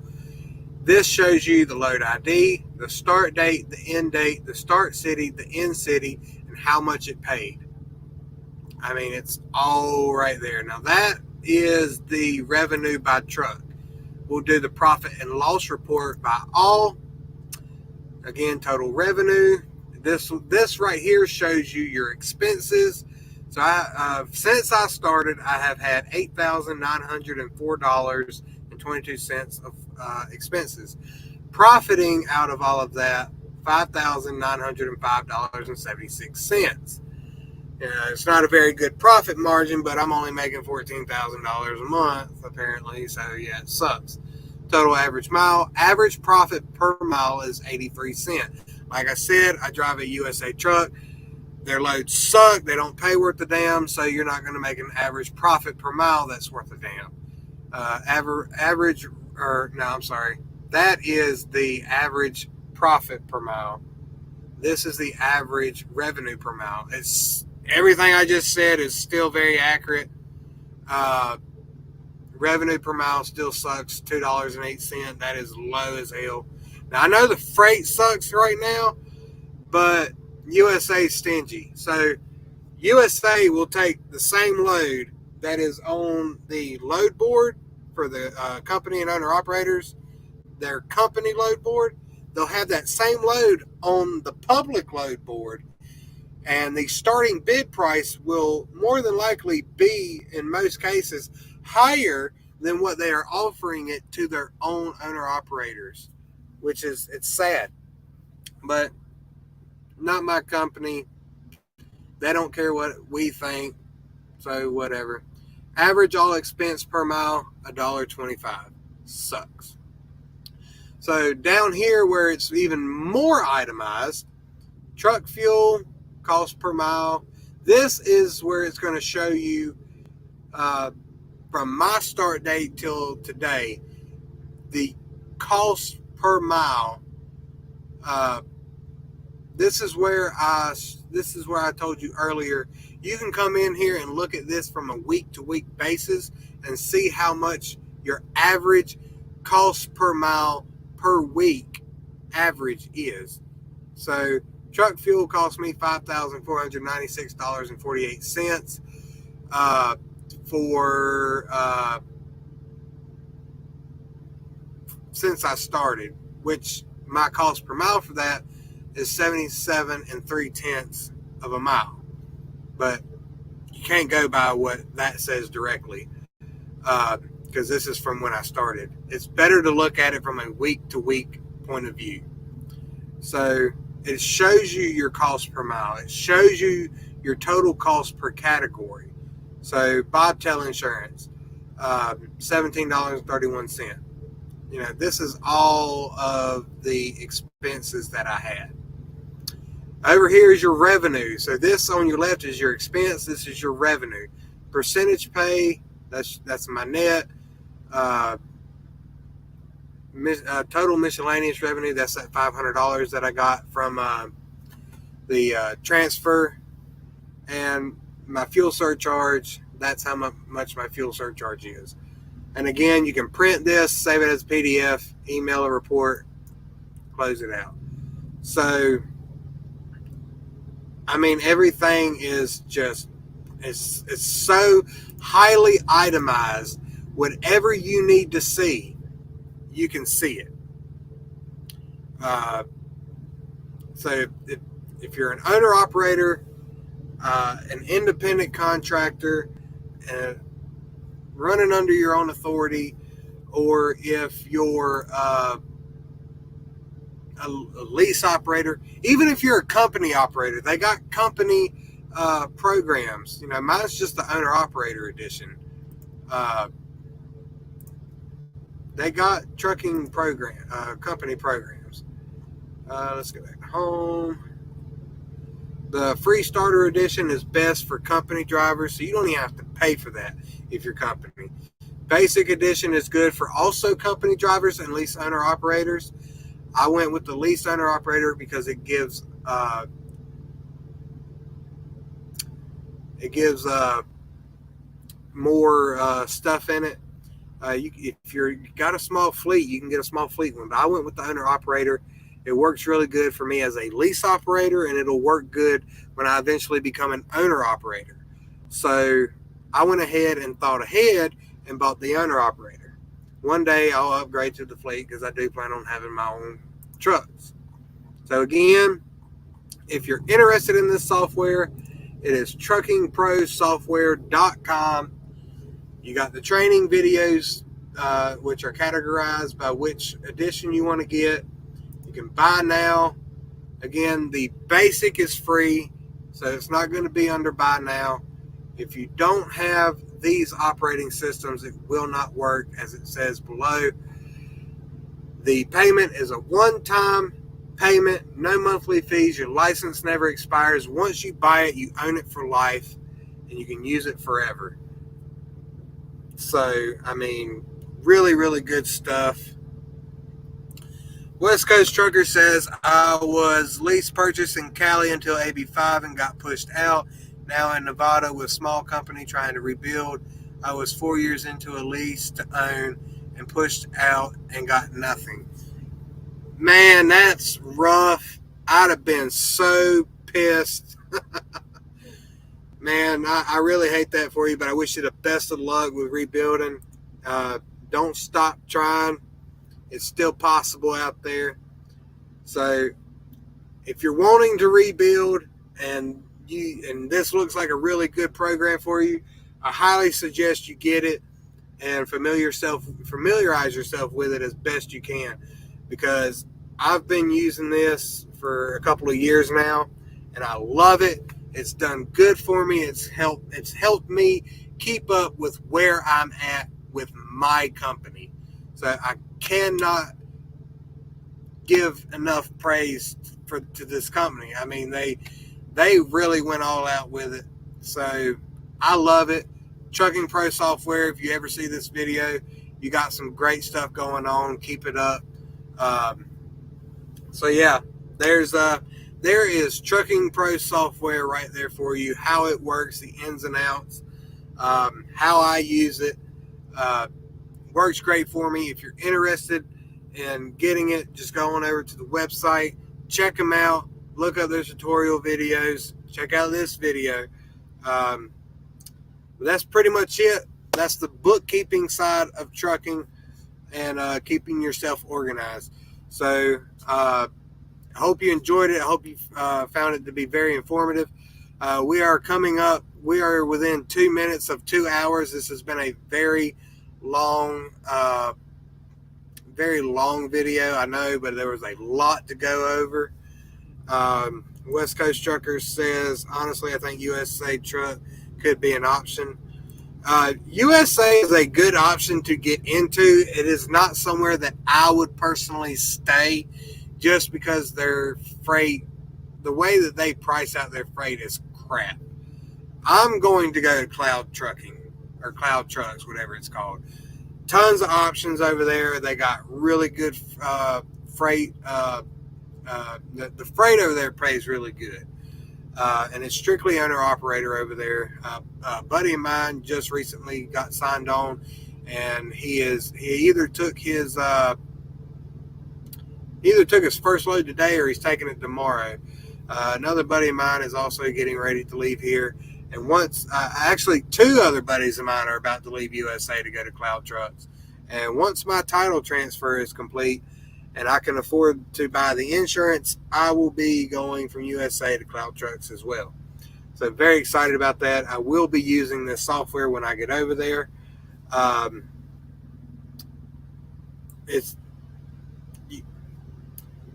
Speaker 1: This shows you the load ID, the start date, the end date, the start city, the end city, and how much it paid. I mean, it's all right there. Now that is the revenue by truck. We'll do the profit and loss report by all. Again, total revenue. This right here shows you your expenses. So since I started, I have had $8,904.22 of expenses. Profiting out of all of that, $5,905.76. It's not a very good profit margin, but I'm only making $14,000 a month, apparently. So, yeah, it sucks. Total average mile. Average profit per mile is 83 cents. Like I said, I drive a USA truck. Their loads suck. They don't pay worth a damn, so you're not going to make an average profit per mile that's worth a damn. That is the average profit per mile. This is the average revenue per mile. It's everything I just said is still very accurate. Revenue per mile still sucks, $2.08. That is low as hell. Now, I know the freight sucks right now, but USA is stingy. So USA will take the same load that is on the load board for the company and owner operators, their company load board. They'll have that same load on the public load board, and the starting bid price will more than likely be, in most cases, higher than what they are offering it to their own owner operators, which is, it's sad, but not my company. They don't care what we think, so whatever. Average all expense per mile, $1.25. Sucks. So down here where it's even more itemized, truck fuel, cost per mile. This is where it's going to show you from my start date till today, the cost per mile. This is where I told you earlier, you can come in here and look at this from a week-to-week basis and see how much your average cost per mile per week average is. So truck fuel cost me $5,496.48 since I started, which my cost per mile for that is 77 3/10 of a mile. But you can't go by what that says directly, because this is from when I started. It's better to look at it from a week-to-week point of view. So it shows you your cost per mile. It shows you your total cost per category. So bobtail insurance, $17.31. You know, this is all of the expenses that I had. Over here is your revenue. So this on your left is your expense. This is your revenue. Percentage pay, that's my net. Total miscellaneous revenue, that's that $500 that I got from the transfer. And my fuel surcharge, that's how much my fuel surcharge is. And again, you can print this, save it as a PDF, email a report, close it out. So, I mean, everything is just, it's so highly itemized. Whatever you need to see, you can see it. So if you're an owner-operator, an independent contractor, running under your own authority, or if you're a lease operator, even if you're a company operator, they got company programs. You know, mine's just the owner-operator edition. They got trucking company programs. Let's go back home. The free starter edition is best for company drivers, so you don't even have to pay for that if you're company. Basic edition is good for also company drivers and lease owner operators. I went with the lease owner operator because it gives more stuff in it. If you got a small fleet, you can get a small fleet one. But I went with the owner operator. It works really good for me as a lease operator, and it'll work good when I eventually become an owner operator. So I went ahead and thought ahead and bought the owner operator. One day I'll upgrade to the fleet because I do plan on having my own trucks. So again, if you're interested in this software, it is truckingprosoftware.com. You got the training videos, which are categorized by which edition you want to get. You can buy now. Again, the basic is free, so it's not going to be under buy now. If you don't have these operating systems, it will not work, as it says below. The payment is a one-time payment, no monthly fees. Your license never expires. Once you buy it, you own it for life, and you can use it forever. So, I mean, really, really good stuff. West Coast Trucker says, I was lease purchased in Cali until AB5 and got pushed out. Now in Nevada with small company trying to rebuild. I was 4 years into a lease to own and pushed out and got nothing. Man, that's rough. I'd have been so pissed. Man, I really hate that for you, but I wish you the best of luck with rebuilding. Don't stop trying. It's still possible out there. So if you're wanting to rebuild and this looks like a really good program for you, I highly suggest you get it and familiarize yourself with it as best you can, because I've been using this for a couple of years now and I love it. It's done good for me. It's helped me keep up with where I'm at with my company. So I cannot give enough praise to this company. I mean, they really went all out with it. So I love it. Trucking Pro Software, if you ever see this video, you got some great stuff going on. Keep it up. So yeah, there is Trucking Pro Software right there for you. How it works, the ins and outs, how I use it. Works great for me. If you're interested in getting it, just go on over to the website, check them out, look up their tutorial videos, check out this video. That's pretty much it. That's the bookkeeping side of trucking and keeping yourself organized. So I hope you enjoyed it. I hope you found it to be very informative. We are coming up. We are within 2 minutes of 2 hours. This has been a very long video, I know, but there was a lot to go over. West Coast Truckers says, honestly, I think USA Truck could be an option. USA is a good option to get into. It is not somewhere that I would personally stay, just because their freight, the way that they price out their freight is crap. I'm going to go to Cloud Trucking or Cloud Trucks, whatever it's called. Tons of options over there. They got really good freight. The freight over there pays really good. And it's strictly owner operator over there. A buddy of mine just recently got signed on, and he either took his first load today or he's taking it tomorrow. Another buddy of mine is also getting ready to leave here, and actually 2 other buddies of mine are about to leave USA to go to Cloud Trucks. And once my title transfer is complete and I can afford to buy the insurance, I will be going from USA to Cloud Trucks as well. So very excited about that. I will be using this software when I get over there.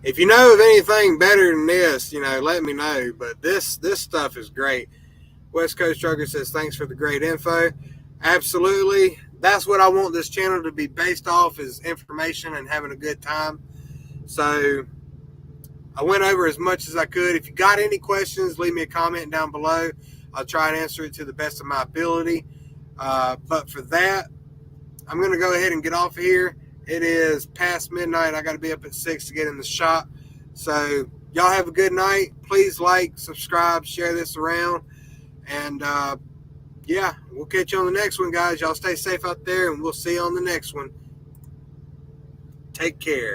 Speaker 1: If you know of anything better than this, let me know. But this stuff is great. West Coast Trucker says, thanks for the great info. Absolutely. That's what I want this channel to be based off, is information and having a good time. So I went over as much as I could. If you got any questions, leave me a comment down below. I'll try and answer it to the best of my ability. But for that, I'm going to go ahead and get off of here. It is past midnight. I got to be up at 6 to get in the shop. So y'all have a good night. Please like, subscribe, share this around. And yeah, we'll catch you on the next one, guys. Y'all stay safe out there, and we'll see you on the next one. Take care.